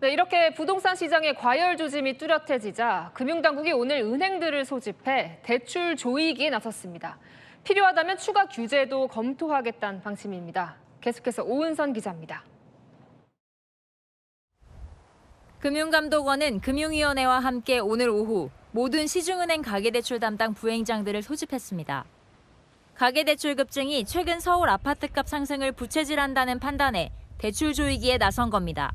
네, 이렇게 부동산 시장의 과열 조짐이 뚜렷해지자 금융당국이 오늘 은행들을 소집해 대출 조이기에 나섰습니다. 필요하다면 추가 규제도 검토하겠다는 방침입니다. 계속해서 오은선 기자입니다. 금융감독원은 금융위원회와 함께 오늘 오후 모든 시중은행 가계대출 담당 부행장들을 소집했습니다. 가계대출 급증이 최근 서울 아파트값 상승을 부채질한다는 판단에 대출 조이기에 나선 겁니다.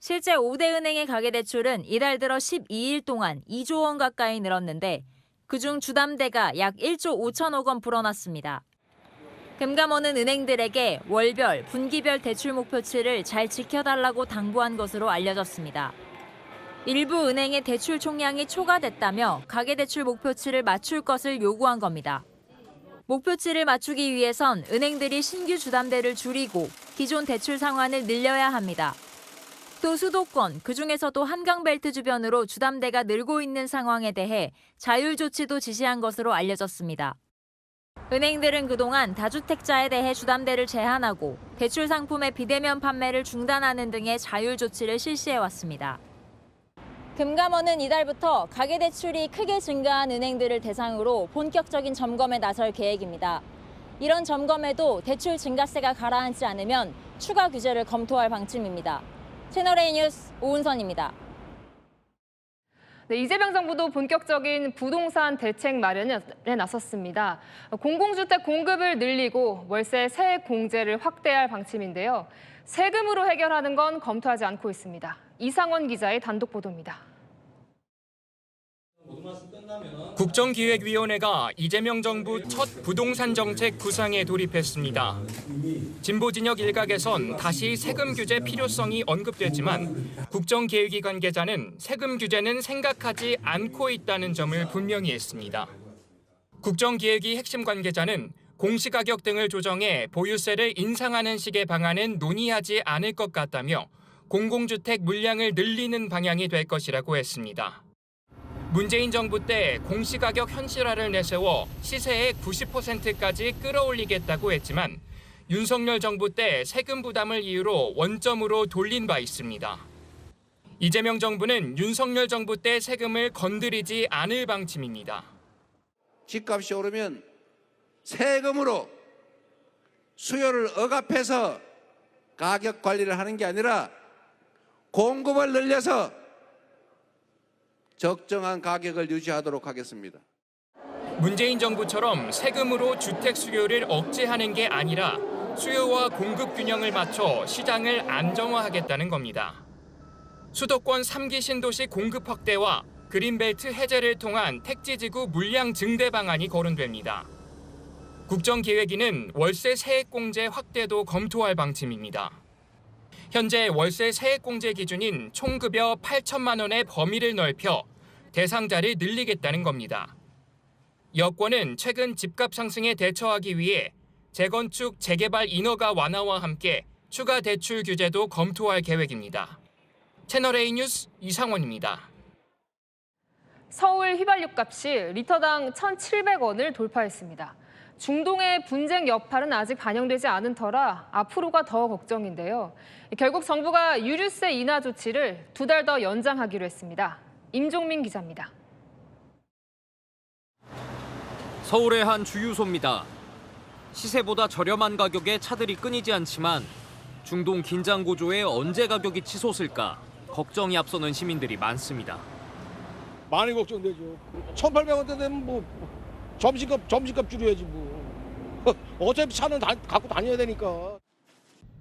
실제 5대 은행의 가계대출은 이달 들어 12일 동안 2조 원 가까이 늘었는데 그중 주담대가 약 1조 5천억 원 불어났습니다. 금감원은 은행들에게 월별, 분기별 대출 목표치를 잘 지켜달라고 당부한 것으로 알려졌습니다. 일부 은행의 대출 총량이 초과됐다며 가계대출 목표치를 맞출 것을 요구한 겁니다. 목표치를 맞추기 위해선 은행들이 신규 주담대를 줄이고 기존 대출 상환을 늘려야 합니다. 또 수도권, 그중에서도 한강벨트 주변으로 주담대가 늘고 있는 상황에 대해 자율 조치도 지시한 것으로 알려졌습니다. 은행들은 그동안 다주택자에 대해 주담대를 제한하고 대출 상품의 비대면 판매를 중단하는 등의 자율 조치를 실시해왔습니다. 금감원은 이달부터 가계대출이 크게 증가한 은행들을 대상으로 본격적인 점검에 나설 계획입니다. 이런 점검에도 대출 증가세가 가라앉지 않으면 추가 규제를 검토할 방침입니다. 채널A 뉴스 오은선입니다. 네, 이재명 정부도 본격적인 부동산 대책 마련에 나섰습니다. 공공주택 공급을 늘리고 월세 세액 공제를 확대할 방침인데요. 세금으로 해결하는 건 검토하지 않고 있습니다. 이상원 기자의 단독 보도입니다. 국정기획위원회가 이재명 정부 첫 부동산 정책 구상에 돌입했습니다. 진보 진영 일각에선 다시 세금 규제 필요성이 언급됐지만 국정기획위 관계자는 세금 규제는 생각하지 않고 있다는 점을 분명히 했습니다. 국정기획위 핵심 관계자는 공시가격 등을 조정해 보유세를 인상하는 식의 방안은 논의하지 않을 것 같다며 공공주택 물량을 늘리는 방향이 될 것이라고 했습니다. 문재인 정부 때 공시가격 현실화를 내세워 시세의 90%까지 끌어올리겠다고 했지만 윤석열 정부 때 세금 부담을 이유로 원점으로 돌린 바 있습니다. 이재명 정부는 윤석열 정부 때 세금을 건드리지 않을 방침입니다. 집값이 오르면 세금으로 수요를 억압해서 가격 관리를 하는 게 아니라 공급을 늘려서 적정한 가격을 유지하도록 하겠습니다. 문재인 정부처럼 세금으로 주택 수요를 억제하는 게 아니라 수요와 공급 균형을 맞춰 시장을 안정화하겠다는 겁니다. 수도권 3기 신도시 공급 확대와 그린벨트 해제를 통한 택지지구 물량 증대 방안이 거론됩니다. 국정기획위는 월세 세액공제 확대도 검토할 방침입니다. 현재 월세 세액공제 기준인 총급여 8천만 원의 범위를 넓혀 대상자를 늘리겠다는 겁니다. 여권은 최근 집값 상승에 대처하기 위해 재건축, 재개발 인허가 완화와 함께 추가 대출 규제도 검토할 계획입니다. 채널A 뉴스 이상원입니다. 서울 휘발유값이 리터당 1,700원을 돌파했습니다. 중동의 분쟁 여파는 아직 반영되지 않은 터라 앞으로가 더 걱정인데요. 결국 정부가 유류세 인하 조치를 2달 더 연장하기로 했습니다. 임종민 기자입니다. 서울의 한 주유소입니다. 시세보다 저렴한 가격에 차들이 끊이지 않지만 중동 긴장 고조에 언제 가격이 치솟을까 걱정이 앞서는 시민들이 많습니다. 많이 걱정되죠. 1,800원대 되면 뭐 점심값 줄여야지 뭐. 어차피 차는 갖고 다녀야 되니까.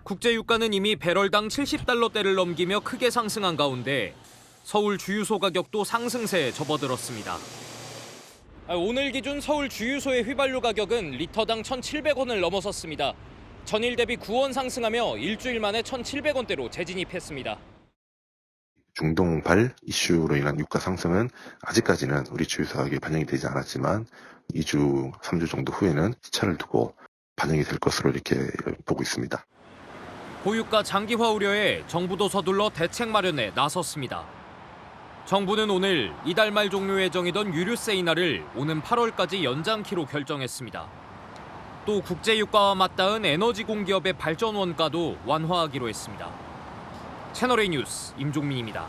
국제유가는 이미 배럴당 70달러대를 넘기며 크게 상승한 가운데 서울 주유소 가격도 상승세에 접어들었습니다. 오늘 기준 서울 주유소의 휘발유 가격은 리터당 1,700원을 넘어섰습니다. 전일 대비 9원 상승하며 일주일 만에 1,700원대로 재진입했습니다. 중동발 이슈로 인한 유가 상승은 아직까지는 우리 주유소 가격에 반영이 되지 않았지만 2주, 3주 정도 후에는 시차를 두고 반영이 될 것으로 이렇게 보고 있습니다. 고유가 장기화 우려에 정부도 서둘러 대책 마련에 나섰습니다. 정부는 오늘 이달 말 종료 예정이던 유류세 인하를 오는 8월까지 연장키로 결정했습니다. 또 국제유가와 맞닿은 에너지 공기업의 발전 원가도 완화하기로 했습니다. 채널A 뉴스 임종민입니다.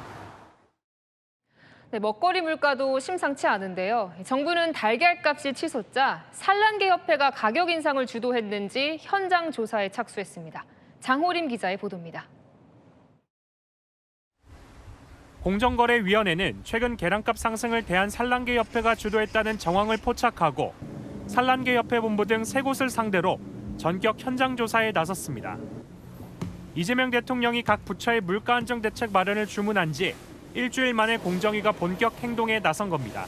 네, 먹거리 물가도 심상치 않은데요. 정부는 달걀값이 치솟자 산란계협회가 가격 인상을 주도했는지 현장 조사에 착수했습니다. 장호림 기자의 보도입니다. 공정거래위원회는 최근 계란값 상승을 대한산란계협회가 주도했다는 정황을 포착하고 산란계협회 본부 등 3곳을 상대로 전격 현장 조사에 나섰습니다. 이재명 대통령이 각 부처의 물가 안정 대책 마련을 주문한 지 일주일 만에 공정위가 본격 행동에 나선 겁니다.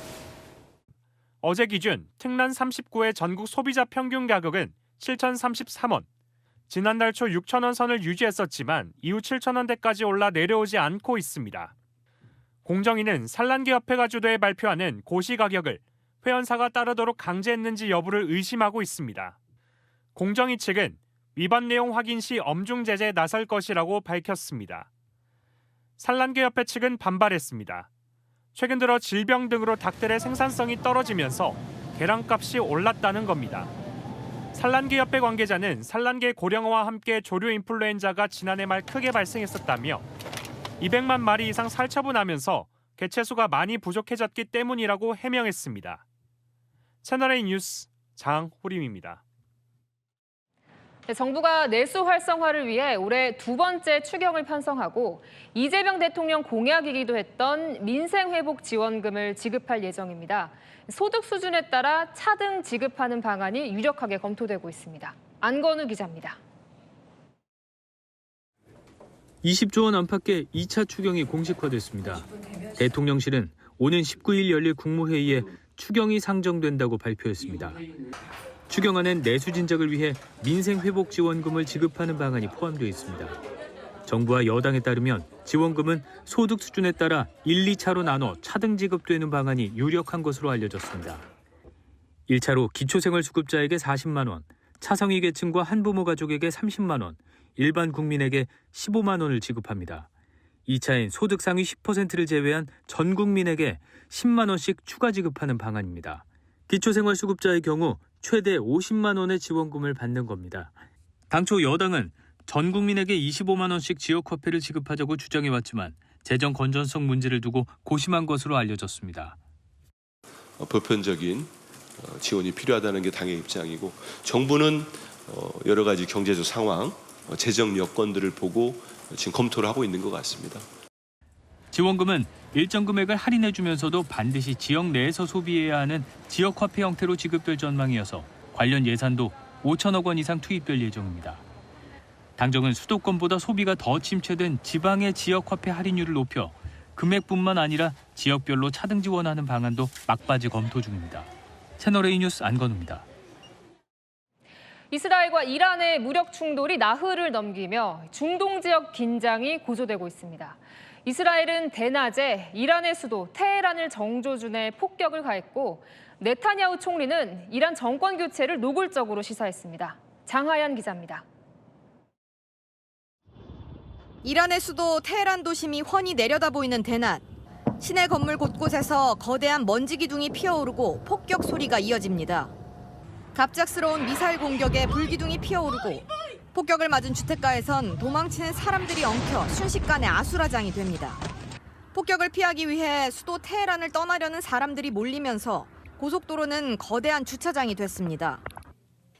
어제 기준 특란 39의 전국 소비자 평균 가격은 7,033원. 지난달 초 6,000원 선을 유지했었지만 이후 7,000원대까지 올라 내려오지 않고 있습니다. 공정위는 산란계협회가 주도해 발표하는 고시 가격을 회원사가 따르도록 강제했는지 여부를 의심하고 있습니다. 공정위 측은 위반 내용 확인 시 엄중 제재에 나설 것이라고 밝혔습니다. 산란계협회 측은 반발했습니다. 최근 들어 질병 등으로 닭들의 생산성이 떨어지면서 계란값이 올랐다는 겁니다. 산란계협회 관계자는 산란계 고령화와 함께 조류 인플루엔자가 지난해 말 크게 발생했었다며 200만 마리 이상 살처분하면서 개체수가 많이 부족해졌기 때문이라고 해명했습니다. 채널A 뉴스 장호림입니다. 네, 정부가 내수 활성화를 위해 올해 2번째 추경을 편성하고 이재명 대통령 공약이기도 했던 민생회복지원금을 지급할 예정입니다. 소득 수준에 따라 차등 지급하는 방안이 유력하게 검토되고 있습니다. 안건우 기자입니다. 20조 원 안팎의 2차 추경이 공식화됐습니다. 대통령실은 오는 19일 열릴 국무회의에 추경이 상정된다고 발표했습니다. 추경안엔 내수 진작을 위해 민생회복지원금을 지급하는 방안이 포함되어 있습니다. 정부와 여당에 따르면 지원금은 소득 수준에 따라 1, 2차로 나눠 차등 지급되는 방안이 유력한 것으로 알려졌습니다. 1차로 기초생활수급자에게 40만 원, 차상위 계층과 한부모 가족에게 30만 원, 일반 국민에게 15만 원을 지급합니다. 2차엔 소득 상위 10%를 제외한 전 국민에게 10만 원씩 추가 지급하는 방안입니다. 기초생활수급자의 경우 최대 50만 원의 지원금을 받는 겁니다. 당초 여당은 전 국민에게 25만 원씩 지역화폐를 지급하자고 주장해왔지만 재정 건전성 문제를 두고 고심한 것으로 알려졌습니다. 보편적인 지원이 필요하다는 게 당의 입장이고 정부는 여러 가지 경제적 상황, 재정 여건들을 보고 지금 검토를 하고 있는 것 같습니다. 지원금은 일정 금액을 할인해주면서도 반드시 지역 내에서 소비해야 하는 지역화폐 형태로 지급될 전망이어서 관련 예산도 5천억 원 이상 투입될 예정입니다. 당정은 수도권보다 소비가 더 침체된 지방의 지역화폐 할인율을 높여 금액뿐만 아니라 지역별로 차등 지원하는 방안도 막바지 검토 중입니다. 채널A 뉴스 안건우입니다. 이스라엘과 이란의 무력 충돌이 나흘을 넘기며 중동 지역 긴장이 고조되고 있습니다. 이스라엘은 대낮에 이란의 수도 테헤란을 정조준에 폭격을 가했고 네타냐후 총리는 이란 정권 교체를 노골적으로 시사했습니다. 장하얀 기자입니다. 이란의 수도 테헤란 도심이 훤히 내려다 보이는 대낮. 시내 건물 곳곳에서 거대한 먼지 기둥이 피어오르고 폭격 소리가 이어집니다. 갑작스러운 미사일 공격에 불기둥이 피어오르고 폭격을 맞은 주택가에선 도망치는 사람들이 엉켜 순식간에 아수라장이 됩니다. 폭격을 피하기 위해 수도 테헤란을 떠나려는 사람들이 몰리면서 고속도로는 거대한 주차장이 됐습니다.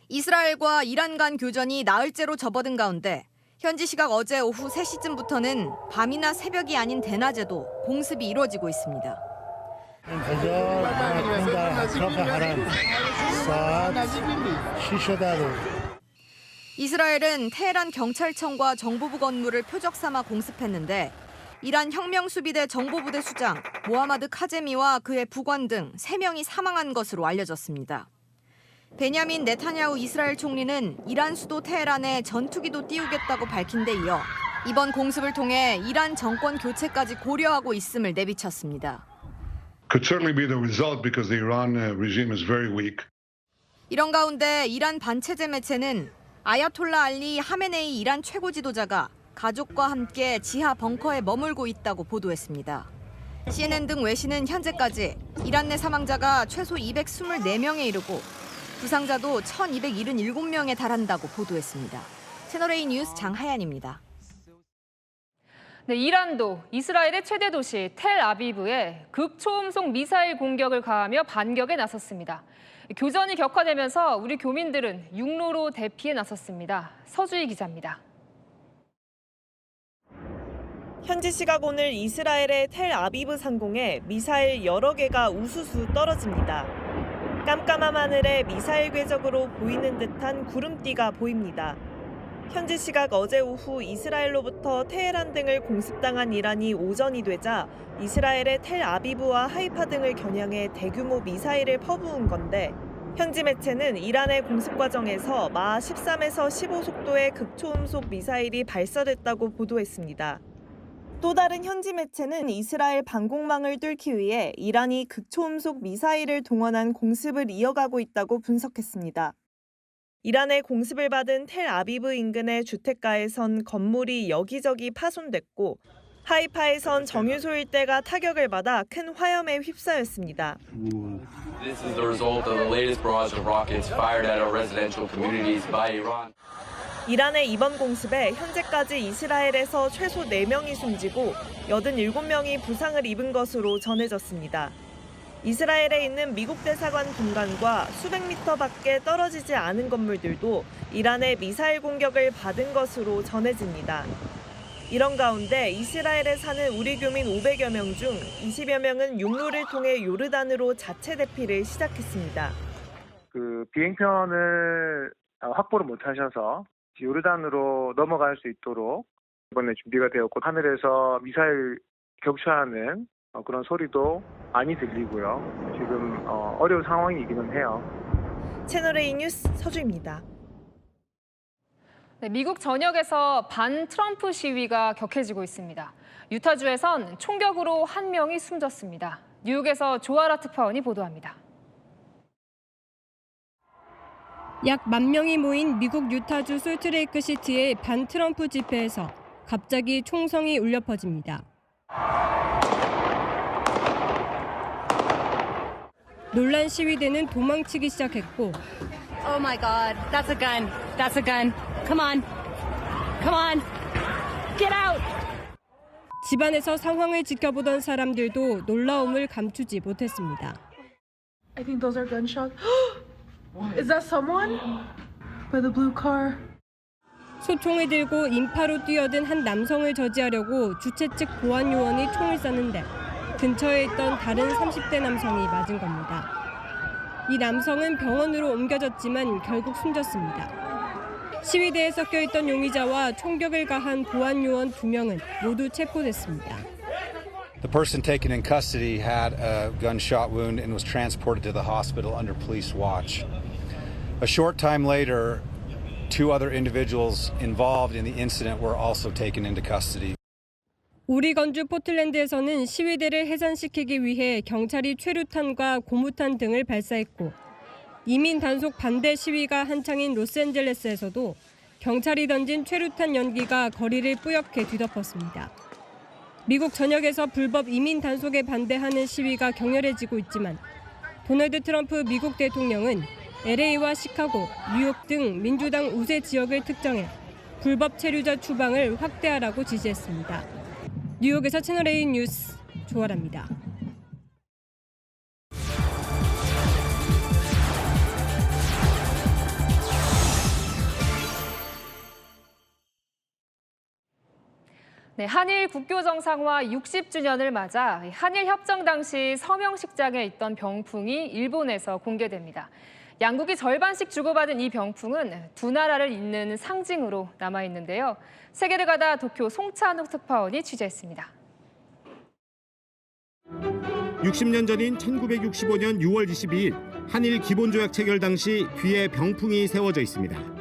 이스라엘과 이란 간 교전이 나흘째로 접어든 가운데 현지 시각 어제 오후 3시쯤부터는 밤이나 새벽이 아닌 대낮에도 공습이 이루어지고 있습니다. 이스라엘은 테헤란 경찰청과 정보부 건물을 표적 삼아 공습했는데 이란 혁명수비대 정보부대 수장 모하마드 카제미와 그의 부관 등 3명이 사망한 것으로 알려졌습니다. 베냐민 네타냐후 이스라엘 총리는 이란 수도 테헤란에 전투기도 띄우겠다고 밝힌 데 이어 이번 공습을 통해 이란 정권 교체까지 고려하고 있음을 내비쳤습니다. Could certainly be the result because the Iran regime is very weak. 이런 가운데 이란 반체제 매체는 아야톨라 알리 하메네이 이란 최고 지도자가 가족과 함께 지하 벙커에 머물고 있다고 보도했습니다. CNN 등 외신은 현재까지 이란 내 사망자가 최소 224명에 이르고 부상자도 1,277명에 달한다고 보도했습니다. 채널A 뉴스 장하얀입니다. 네, 이란도 이스라엘의 최대 도시 텔아비브에 극초음속 미사일 공격을 가하며 반격에 나섰습니다. 교전이 격화되면서 우리 교민들은 육로로 대피에 나섰습니다. 서주희 기자입니다. 현지 시각 오늘 이스라엘의 텔아비브 상공에 미사일 여러 개가 우수수 떨어집니다. 깜깜한 하늘에 미사일 궤적으로 보이는 듯한 구름띠가 보입니다. 현지 시각 어제 오후 이스라엘로부터 테헤란 등을 공습당한 이란이 오전이 되자 이스라엘의 텔아비브와 하이파 등을 겨냥해 대규모 미사일을 퍼부은 건데 현지 매체는 이란의 공습 과정에서 마하 13에서 15속도의 극초음속 미사일이 발사됐다고 보도했습니다. 또 다른 현지 매체는 이스라엘 방공망을 뚫기 위해 이란이 극초음속 미사일을 동원한 공습을 이어가고 있다고 분석했습니다. 이란의 공습을 받은 텔아비브 인근의 주택가에선 건물이 여기저기 파손됐고 하이파에선 정유소 일대가 타격을 받아 큰 화염에 휩싸였습니다. This is the result of the latest barrage of rockets fired at our residential communities by Iran. 이란의 이번 공습에 현재까지 이스라엘에서 최소 4명이 숨지고 87명이 부상을 입은 것으로 전해졌습니다. 이스라엘에 있는 미국 대사관 분관과 수백 미터 밖에 떨어지지 않은 건물들도 이란의 미사일 공격을 받은 것으로 전해집니다. 이런 가운데 이스라엘에 사는 우리 교민 500여 명 중 20여 명은 육로를 통해 요르단으로 자체 대피를 시작했습니다. 비행편을 확보를 못하셔서 요르단으로 넘어갈 수 있도록 이번에 준비가 되었고 하늘에서 미사일 격추하는 그런 소리도 많이 들리고요. 지금 어려운 상황이기는 해요. 채널A 뉴스 서주입니다. 네, 미국 전역에서 반 트럼프 시위가 격해지고 있습니다. 유타주에선 총격으로 1명이 숨졌습니다. 뉴욕에서 조아라 특파원이 보도합니다. 약 10,000명이 모인 미국 유타주 솔트레이크 시티의 반 트럼프 집회에서 갑자기 총성이 울려 퍼집니다. 놀란 시위대는 도망치기 시작했고 Oh my God, that's a gun. That's a gun. Come on. Come on. Get out. 집안에서 상황을 지켜보던 사람들도 놀라움을 감추지 못했습니다. I think those are gunshots. Is that someone? By the blue car. 소총을 들고 인파로 뛰어든 한 남성을 저지하려고 주최 측 보안 요원이 총을 쐈는데 근처에 있던 다른 30대 남성이 맞은 겁니다. 이 남성은 병원으로 옮겨졌지만 결국 숨졌습니다. 시위대에 섞여 있던 용의자와 총격을 가한 보안 요원 2명은 모두 체포됐습니다. The person taken in custody had a gunshot wound and was transported to the hospital under police watch. A short time later, 2 other individuals involved in the incident were also taken into custody. 우리 건주 포틀랜드에서는 시위대를 해산시키기 위해 경찰이 최루탄과 고무탄 등을 발사했고 이민 단속 반대 시위가 한창인 로스앤젤레스에서도 경찰이 던진 최루탄 연기가 거리를 뿌옇게 뒤덮었습니다. 미국 전역에서 불법 이민 단속에 반대하는 시위가 격렬해지고 있지만 도널드 트럼프 미국 대통령은 LA와 시카고, 뉴욕 등 민주당 우세 지역을 특정해 불법 체류자 추방을 확대하라고 지시했습니다. 뉴욕에서 채널A 뉴스 조아라입니다. 네, 한일 국교 정상화 60주년을 맞아 한일 협정 당시 서명식장에 있던 병풍이 일본에서 공개됩니다. 양국이 절반씩 주고받은 이 병풍은 두 나라를 잇는 상징으로 남아있는데요. 세계를 가다 도쿄 송찬욱 특파원이 취재했습니다. 60년 전인 1965년 6월 22일 한일 기본조약 체결 당시 뒤에 병풍이 세워져 있습니다.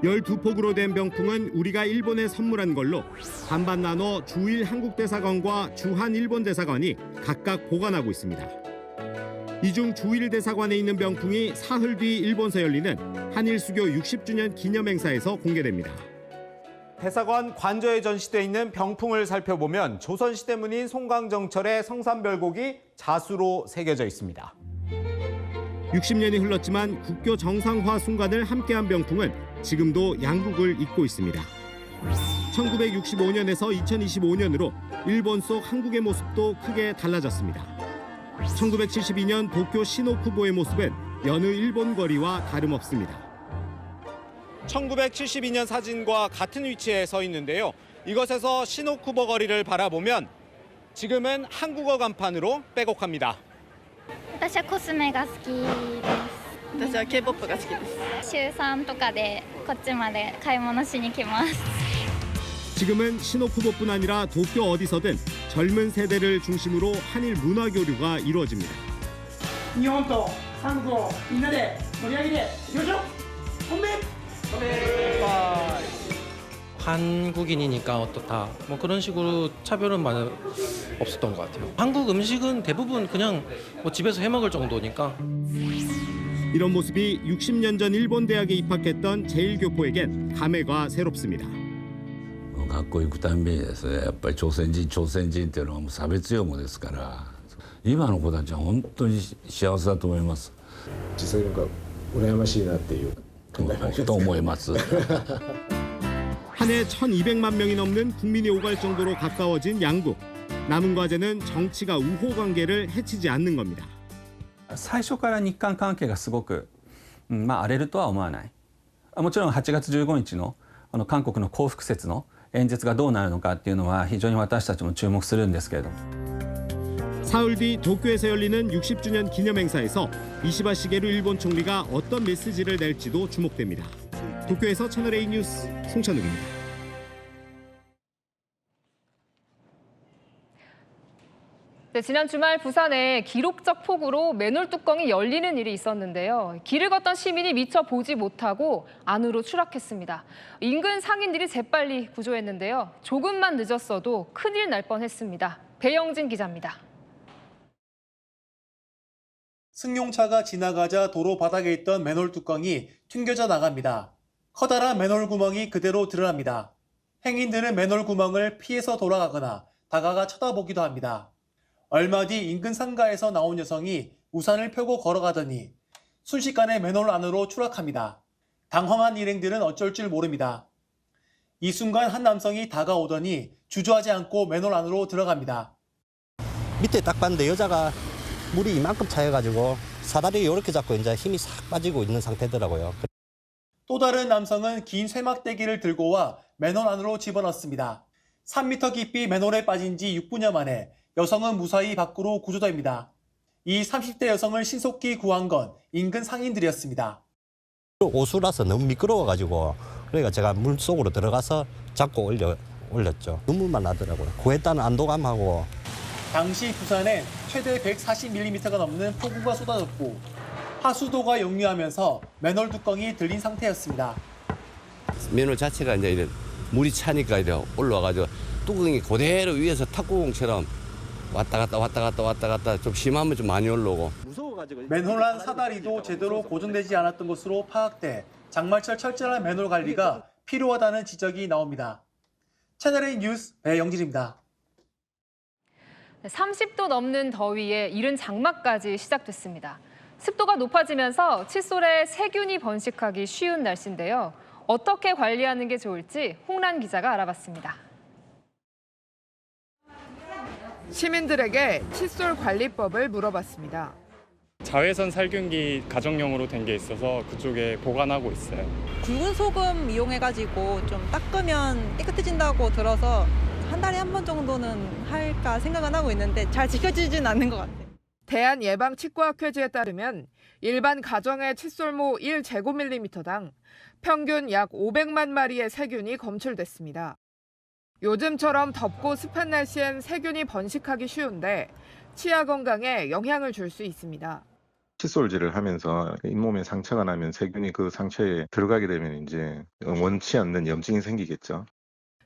12폭으로 된 병풍은 우리가 일본에 선물한 걸로 반반 나눠 주일 한국대사관과 주한 일본대사관이 각각 보관하고 있습니다. 이 중 주일 대사관에 있는 병풍이 사흘 뒤 일본서 열리는 한일 수교 60주년 기념행사에서 공개됩니다. 대사관 관저에 전시돼 있는 병풍을 살펴보면 조선시대문인 송강정철의 성산별곡이 자수로 새겨져 있습니다. 60년이 흘렀지만 국교 정상화 순간을 함께한 병풍은 지금도 양국을 잇고 있습니다. 1965년에서 2025년으로 일본 속 한국의 모습도 크게 달라졌습니다. 1972년 도쿄 시노쿠보의 모습은 여느 일본 거리와 다름없습니다. 1972년 사진과 같은 위치에 서 있는데요. 이것에서 시노쿠보 거리를 바라보면 지금은 한국어 간판으로 빼곡합니다. 私はコスメが好きです。私は K-POP が好きです。週3とかでこっちまで買い物しに来ます。 지금은 시노쿠보뿐 아니라 도쿄 어디서든 젊은 세대를 중심으로 한일 문화 교류가 이루어집니다. 일본と韓国をみんなで盛り上げていきましょう。本命。 한국인이니까 어떻다 뭐 그런 식으로 차별은 많이 없었던 것 같아요. 한국 음식은 대부분 그냥 뭐 집에서 해 먹을 정도니까. 이런 모습이 60년 전 일본 대학에 입학했던 제일교포에겐 감회가 새롭습니다. 学校行くたんびにですね、やっぱり朝鮮人っていうのはもう差別用語ですから、今の子たちは本当に幸せだと思います。実際なんか羨ましいなっていうと思います。 한 해 1,200만 명이 넘는 국민이 오갈 정도로 가까워진 양국. 남은 과제는 정치가 우호 관계를 해치지 않는 겁니다. 最初から日韓関係がすごく、荒れるとは思わない。もちろん8月15日の韓国の光復節の演説がどうなるのかっていうのは非常に私たちも注目するんですけれども。 사흘 뒤 도쿄에서 열리는 60주년 기념행사에서 이시바 시게루 일본 총리가 어떤 메시지를 낼지도 주목됩니다. 도쿄에서 채널A 뉴스 송찬욱입니다. 네, 지난 주말 부산에 기록적 폭우로 맨홀 뚜껑이 열리는 일이 있었는데요. 길을 걷던 시민이 미처 보지 못하고 안으로 추락했습니다. 인근 상인들이 재빨리 구조했는데요. 조금만 늦었어도 큰일 날 뻔했습니다. 배영진 기자입니다. 승용차가 지나가자 도로 바닥에 있던 맨홀 뚜껑이 튕겨져 나갑니다. 커다란 맨홀 구멍이 그대로 드러납니다. 행인들은 맨홀 구멍을 피해서 돌아가거나 다가가 쳐다보기도 합니다. 얼마 뒤 인근 상가에서 나온 여성이 우산을 펴고 걸어가더니 순식간에 맨홀 안으로 추락합니다. 당황한 일행들은 어쩔 줄 모릅니다. 이 순간 한 남성이 다가오더니 주저하지 않고 맨홀 안으로 들어갑니다. 밑에 딱 봤는데 여자가 물이 이만큼 차여가지고 사다리 이렇게 잡고 이제 힘이 싹 빠지고 있는 상태더라고요. 또 다른 남성은 긴 쇠막대기를 들고 와 맨홀 안으로 집어넣습니다. 3m 깊이 맨홀에 빠진 지 6분여 만에 여성은 무사히 밖으로 구조됩니다. 이 30대 여성을 신속히 구한 건 인근 상인들이었습니다. 오수라서 너무 미끄러워가지고 그러니까 제가 물속으로 들어가서 잡고 올렸죠. 눈물만 나더라고요. 구했다는 안도감하고. 당시 부산엔 최대 140mm가 넘는 폭우가 쏟아졌고 하수도가 역류하면서 맨홀 뚜껑이 들린 상태였습니다. 맨홀 자체가 이제 이래 물이 차니까 이래 올라와가지고 뚜껑이 그대로 위에서 탁구공처럼 왔다 갔다 좀 심하면 좀 많이 올라오고. 맨홀 안 사다리도 제대로 고정되지 않았던 것으로 파악돼 장마철 철저한 맨홀 관리가 필요하다는 지적이 나옵니다. 채널A 뉴스 배영진입니다. 30도 넘는 더위에 이른 장마까지 시작됐습니다. 습도가 높아지면서 칫솔에 세균이 번식하기 쉬운 날씨인데요. 어떻게 관리하는 게 좋을지 홍란 기자가 알아봤습니다. 시민들에게 칫솔 관리법을 물어봤습니다. 자외선 살균기 가정용으로 된 게 있어서 그쪽에 보관하고 있어요. 굵은 소금 이용해가지고 좀 닦으면 깨끗해진다고 들어서 한 달에 한 번 정도는 할까 생각은 하고 있는데 잘 지켜지진 않는 것 같아요. 대한예방치과학회지에 따르면 일반 가정의 칫솔모 1제곱밀리미터당 평균 약 500만 마리의 세균이 검출됐습니다. 요즘처럼 덥고 습한 날씨엔 세균이 번식하기 쉬운데 치아 건강에 영향을 줄 수 있습니다. 칫솔질을 하면서 잇몸에 상처가 나면 세균이 그 상처에 들어가게 되면 이제 원치 않는 염증이 생기겠죠.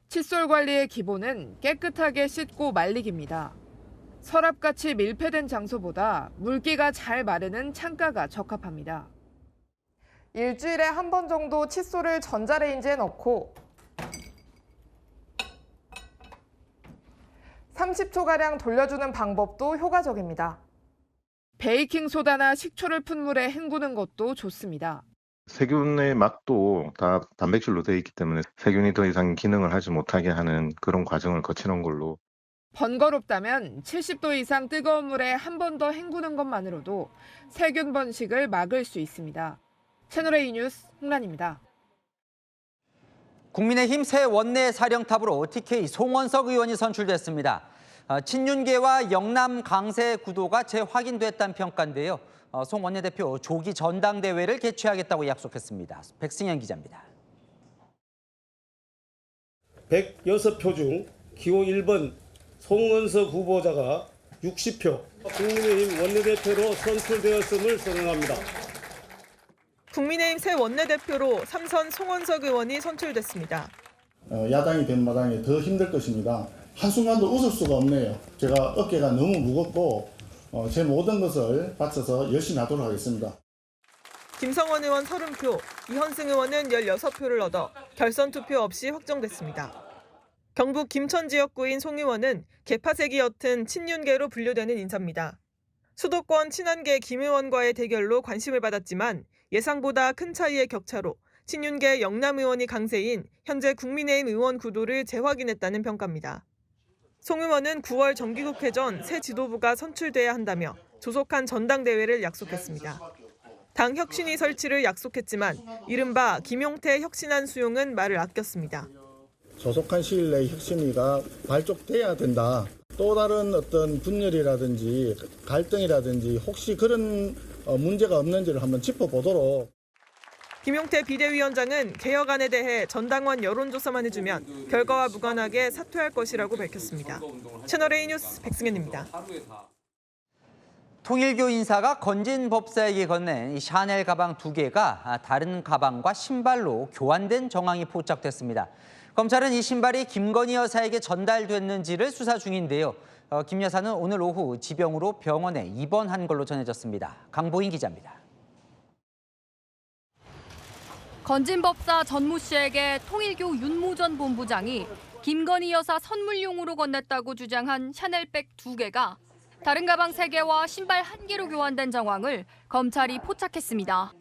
칫솔 관리의 기본은 깨끗하게 씻고 말리기입니다. 서랍같이 밀폐된 장소보다 물기가 잘 마르는 창가가 적합합니다. 일주일에 한 번 정도 칫솔을 전자레인지에 넣고 30초가량 돌려주는 방법도 효과적입니다. 베이킹소다나 식초를 푼 물에 헹구는 것도 좋습니다. 세균의 막도 다 단백질로 되어 있기 때문에 세균이 더 이상 기능을 하지 못하게 하는 그런 과정을 거치는 걸로. 번거롭다면 70도 이상 뜨거운 물에 한 번 더 헹구는 것만으로도 세균 번식을 막을 수 있습니다. 채널A 뉴스 홍란입니다. 국민의힘 새 원내 사령탑으로 TK 송원석 의원이 선출됐습니다. 친윤계와 영남 강세 구도가 재확인됐다는 평가인데요. 송 원내대표 조기 전당대회를 개최하겠다고 약속했습니다. 백승현 기자입니다. 106표 중 기호 1번 송원석 후보자가 60표, 국민의힘 원내대표로 선출되었음을 선언합니다. 국민의힘 새 원내대표로 3선 송원석 의원이 선출됐습니다. 야당이 된 마당에 더 힘들 것입니다. 한순간도 웃을 수가 없네요. 제가 어깨가 너무 무겁고 제 모든 것을 바쳐서 열심히 하도록 하겠습니다. 김성원 의원 30표, 이현승 의원은 16표를 얻어 결선 투표 없이 확정됐습니다. 경북 김천 지역구인 송 의원은 개파색이 옅은 친윤계로 분류되는 인사입니다. 수도권 친한계 김 의원과의 대결로 관심을 받았지만 예상보다 큰 차이의 격차로 친윤계 영남 의원이 강세인 현재 국민의힘 의원 구도를 재확인했다는 평가입니다. 송 의원은 9월 정기국회 전 새 지도부가 선출돼야 한다며 조속한 전당대회를 약속했습니다. 당 혁신위 설치를 약속했지만 이른바 김용태 혁신안 수용은 말을 아꼈습니다. 조속한 시일 내에 혁신위가 발족돼야 된다. 또 다른 어떤 분열이라든지 갈등이라든지 혹시 그런 문제가 없는지를 한번 짚어보도록. 김용태 비대위원장은 개혁안에 대해 전당원 여론조사만 해주면 결과와 무관하게 사퇴할 것이라고 밝혔습니다. 채널A 뉴스 백승현입니다. 통일교 인사가 건진 법사에게 건넨 샤넬 가방 2개가 다른 가방과 신발로 교환된 정황이 포착됐습니다. 검찰은 이 신발이 김건희 여사에게 전달됐는지를 수사 중인데요. 김 여사는 오늘 오후 지병으로 병원에 입원한 걸로 전해졌습니다. 강보인 기자입니다. 건진 법사 전모 씨에게 통일교 윤모 전 본부장이 김건희 여사 선물용으로 건넸다고 주장한 샤넬백 2개가 다른 가방 3개와 신발 1개로 교환된 정황을 검찰이 포착했습니다.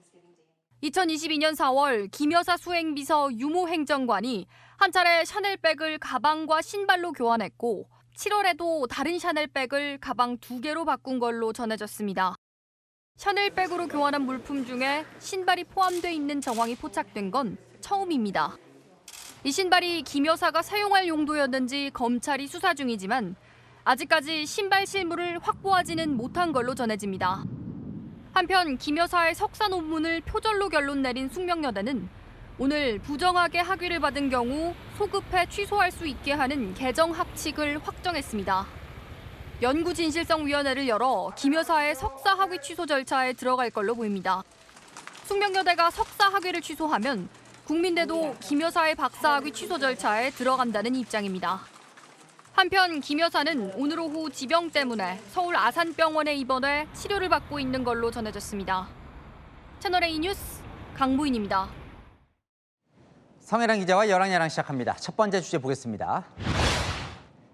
2022년 4월 김 여사 수행비서 유모 행정관이 한 차례 샤넬백을 가방과 신발로 교환했고 7월에도 다른 샤넬백을 가방 2개로 바꾼 걸로 전해졌습니다. 샤넬백으로 교환한 물품 중에 신발이 포함돼 있는 정황이 포착된 건 처음입니다. 이 신발이 김 여사가 사용할 용도였는지 검찰이 수사 중이지만 아직까지 신발 실물을 확보하지는 못한 걸로 전해집니다. 한편 김 여사의 석사 논문을 표절로 결론 내린 숙명여대는 오늘 부정하게 학위를 받은 경우 소급해 취소할 수 있게 하는 개정 합칙을 확정했습니다. 연구진실성위원회를 열어 김 여사의 석사 학위 취소 절차에 들어갈 걸로 보입니다. 숙명여대가 석사 학위를 취소하면 국민대도 김 여사의 박사 학위 취소 절차에 들어간다는 입장입니다. 한편 김 여사는 오늘 오후 지병 때문에 서울 아산병원에 입원해 치료를 받고 있는 걸로 전해졌습니다. 채널A 뉴스 강보인입니다. 성혜랑 기자와 열왕야랑 시작합니다. 첫 번째 주제 보겠습니다.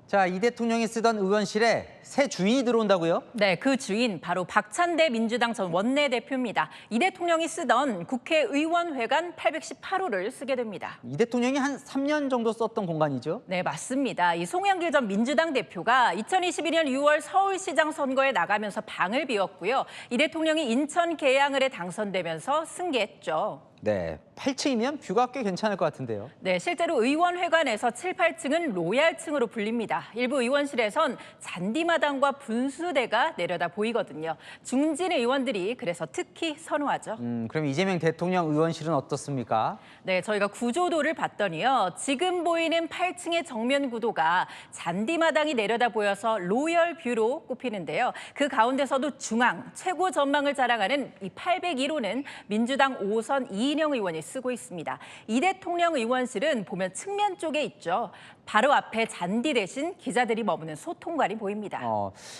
자, 이 대통령이 쓰던 의원실에 새 주인이 들어온다고요? 네, 그 주인 바로 박찬대 민주당 전 원내대표입니다. 이 대통령이 쓰던 국회의원회관 818호를 쓰게 됩니다. 이 대통령이 한 3년 정도 썼던 공간이죠? 네, 맞습니다. 이 송영길 전 민주당 대표가 2022년 6월 서울시장 선거에 나가면서 방을 비웠고요. 이 대통령이 인천 계양을에 당선되면서 승계했죠. 네, 8층이면 뷰가 꽤 괜찮을 것 같은데요. 네, 실제로 의원회관에서 7, 8층은 로얄층으로 불립니다. 일부 의원실에선 잔디마당과 분수대가 내려다 보이거든요. 중진 의원들이 그래서 특히 선호하죠. 그럼 이재명 대통령 의원실은 어떻습니까? 네, 저희가 구조도를 봤더니요. 지금 보이는 8층의 정면 구도가 잔디마당이 내려다 보여서 로열 뷰로 꼽히는데요. 그 가운데서도 중앙, 최고 전망을 자랑하는 이 801호는 민주당 5선 이인영 의원이 쓰고 있습니다. 이 대통령 의원실은 보면 측면 쪽에 있죠. 바로 앞에 잔디 대신 기자들이 머무는 소통관이 보입니다.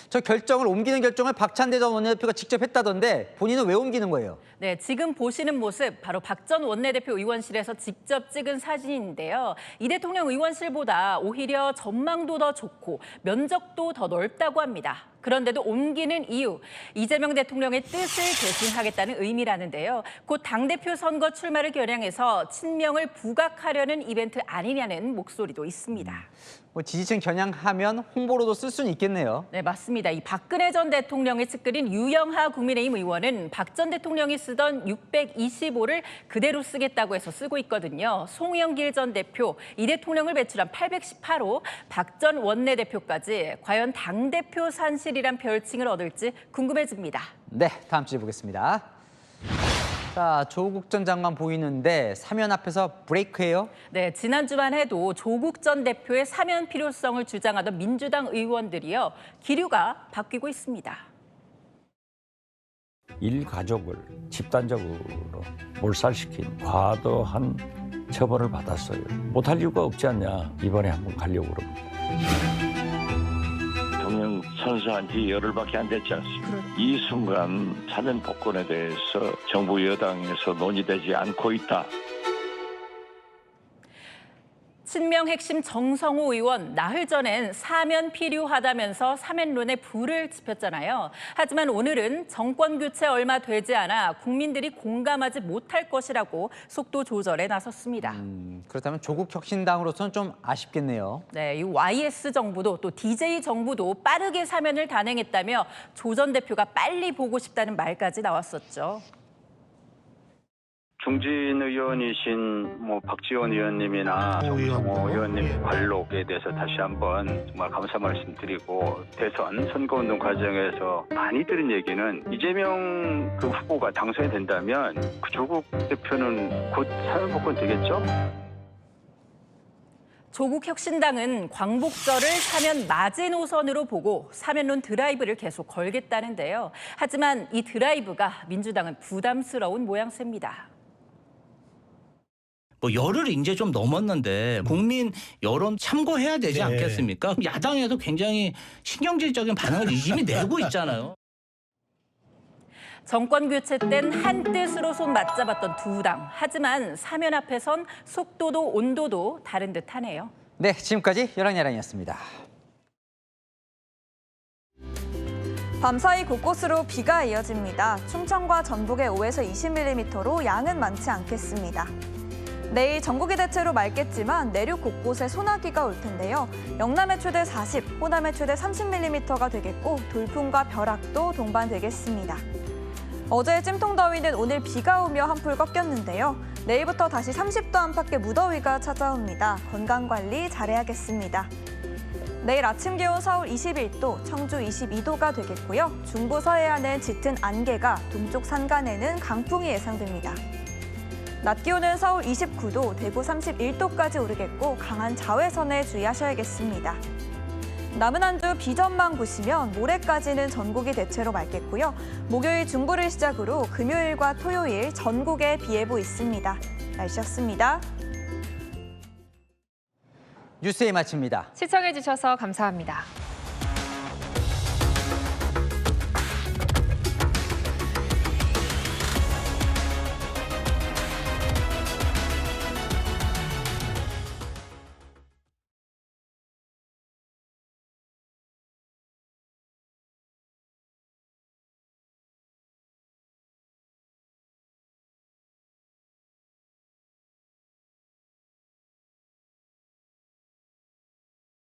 저 옮기는 결정을 박찬대 전 원내대표가 직접 했다던데 본인은 왜 옮기는 거예요? 네, 지금 보시는 모습 바로 박 전 원내대표 의원실에서 직접 찍은 사진인데요. 이 대통령 의원실보다 오히려 전망도 더 좋고 면적도 더 넓다고 합니다. 그런데도 옮기는 이유, 이재명 대통령의 뜻을 계승하겠다는 의미라는데요. 곧 당대표 선거 출마를 겨냥해서 친명을 부각하려는 이벤트 아니냐는 목소리도 있습니다. 뭐 지지층 겨냥하면 홍보로도 쓸 수는 있겠네요. 네, 맞습니다. 이 박근혜 전 대통령의 측근인 유영하 국민의힘 의원은 박 전 대통령이 쓰던 625를 그대로 쓰겠다고 해서 쓰고 있거든요. 송영길 전 대표, 이 대통령을 배출한 818호, 박 전 원내대표까지 과연 당대표 산실이란 별칭을 얻을지 궁금해집니다. 네, 다음 주제 보겠습니다. 자, 조국 전 장관 보이는데 사면 앞에서 브레이크예요? 네, 지난주만 해도 조국 전 대표의 사면 필요성을 주장하던 민주당 의원들이요. 기류가 바뀌고 있습니다. 일가족을 집단적으로 몰살시킨 과도한 처벌을 받았어요. 못할 이유가 없지 않냐. 이번에 한번 가려고 그럽니다. 대통령 선서한 지 열흘밖에 안 됐지 않습니까? 이 순간 사면 복권에 대해서 정부 여당에서 논의되지 않고 있다. 친명 핵심 정성호 의원, 나흘 전엔 사면 필요하다면서 사면론에 불을 지폈잖아요. 하지만 오늘은 정권 교체 얼마 되지 않아 국민들이 공감하지 못할 것이라고 속도 조절에 나섰습니다. 그렇다면 조국 혁신당으로서는 좀 아쉽겠네요. 네, 이 YS 정부도 또 DJ 정부도 빠르게 사면을 단행했다며 조 전 대표가 빨리 보고 싶다는 말까지 나왔었죠. 중진 의원이신 박지원 의원님이나 정성호 의원님 관록에 대해서 다시 한번 정말 감사 말씀드리고 대선 선거운동 과정에서 많이 들은 얘기는 이재명 후보가 당선이 된다면 그 조국 대표는 곧 사면복권 되겠죠? 조국 혁신당은 광복절을 사면 마지노선으로 보고 사면론 드라이브를 계속 걸겠다는데요. 하지만 이 드라이브가 민주당은 부담스러운 모양새입니다. 열흘 이제 좀 넘었는데 국민 여론 참고해야 되지 않겠습니까? 야당에서 굉장히 신경질적인 반응을 이미 내고 있잖아요. 정권 교체 땐 한 뜻으로 손 맞잡았던 두 당. 하지만 사면 앞에선 속도도 온도도 다른 듯하네요. 네, 지금까지 열왕야랑이었습니다. 밤사이 곳곳으로 비가 이어집니다. 충청과 전북의 5에서 20mm로 양은 많지 않겠습니다. 내일 전국이 대체로 맑겠지만 내륙 곳곳에 소나기가 올 텐데요. 영남에 최대 40, 호남에 최대 30mm가 되겠고 돌풍과 벼락도 동반되겠습니다. 어제의 찜통더위는 오늘 비가 오며 한풀 꺾였는데요. 내일부터 다시 30도 안팎의 무더위가 찾아옵니다. 건강관리 잘해야겠습니다. 내일 아침 기온 서울 21도, 청주 22도가 되겠고요. 중부 서해안은 짙은 안개가, 동쪽 산간에는 강풍이 예상됩니다. 낮 기온은 서울 29도, 대구 31도까지 오르겠고 강한 자외선에 주의하셔야겠습니다. 남은 한 주 비 전망 보시면 모레까지는 전국이 대체로 맑겠고요. 목요일 중부를 시작으로 금요일과 토요일 전국에 비 예보 있습니다. 날씨였습니다. 뉴스에 마칩니다. 시청해주셔서 감사합니다.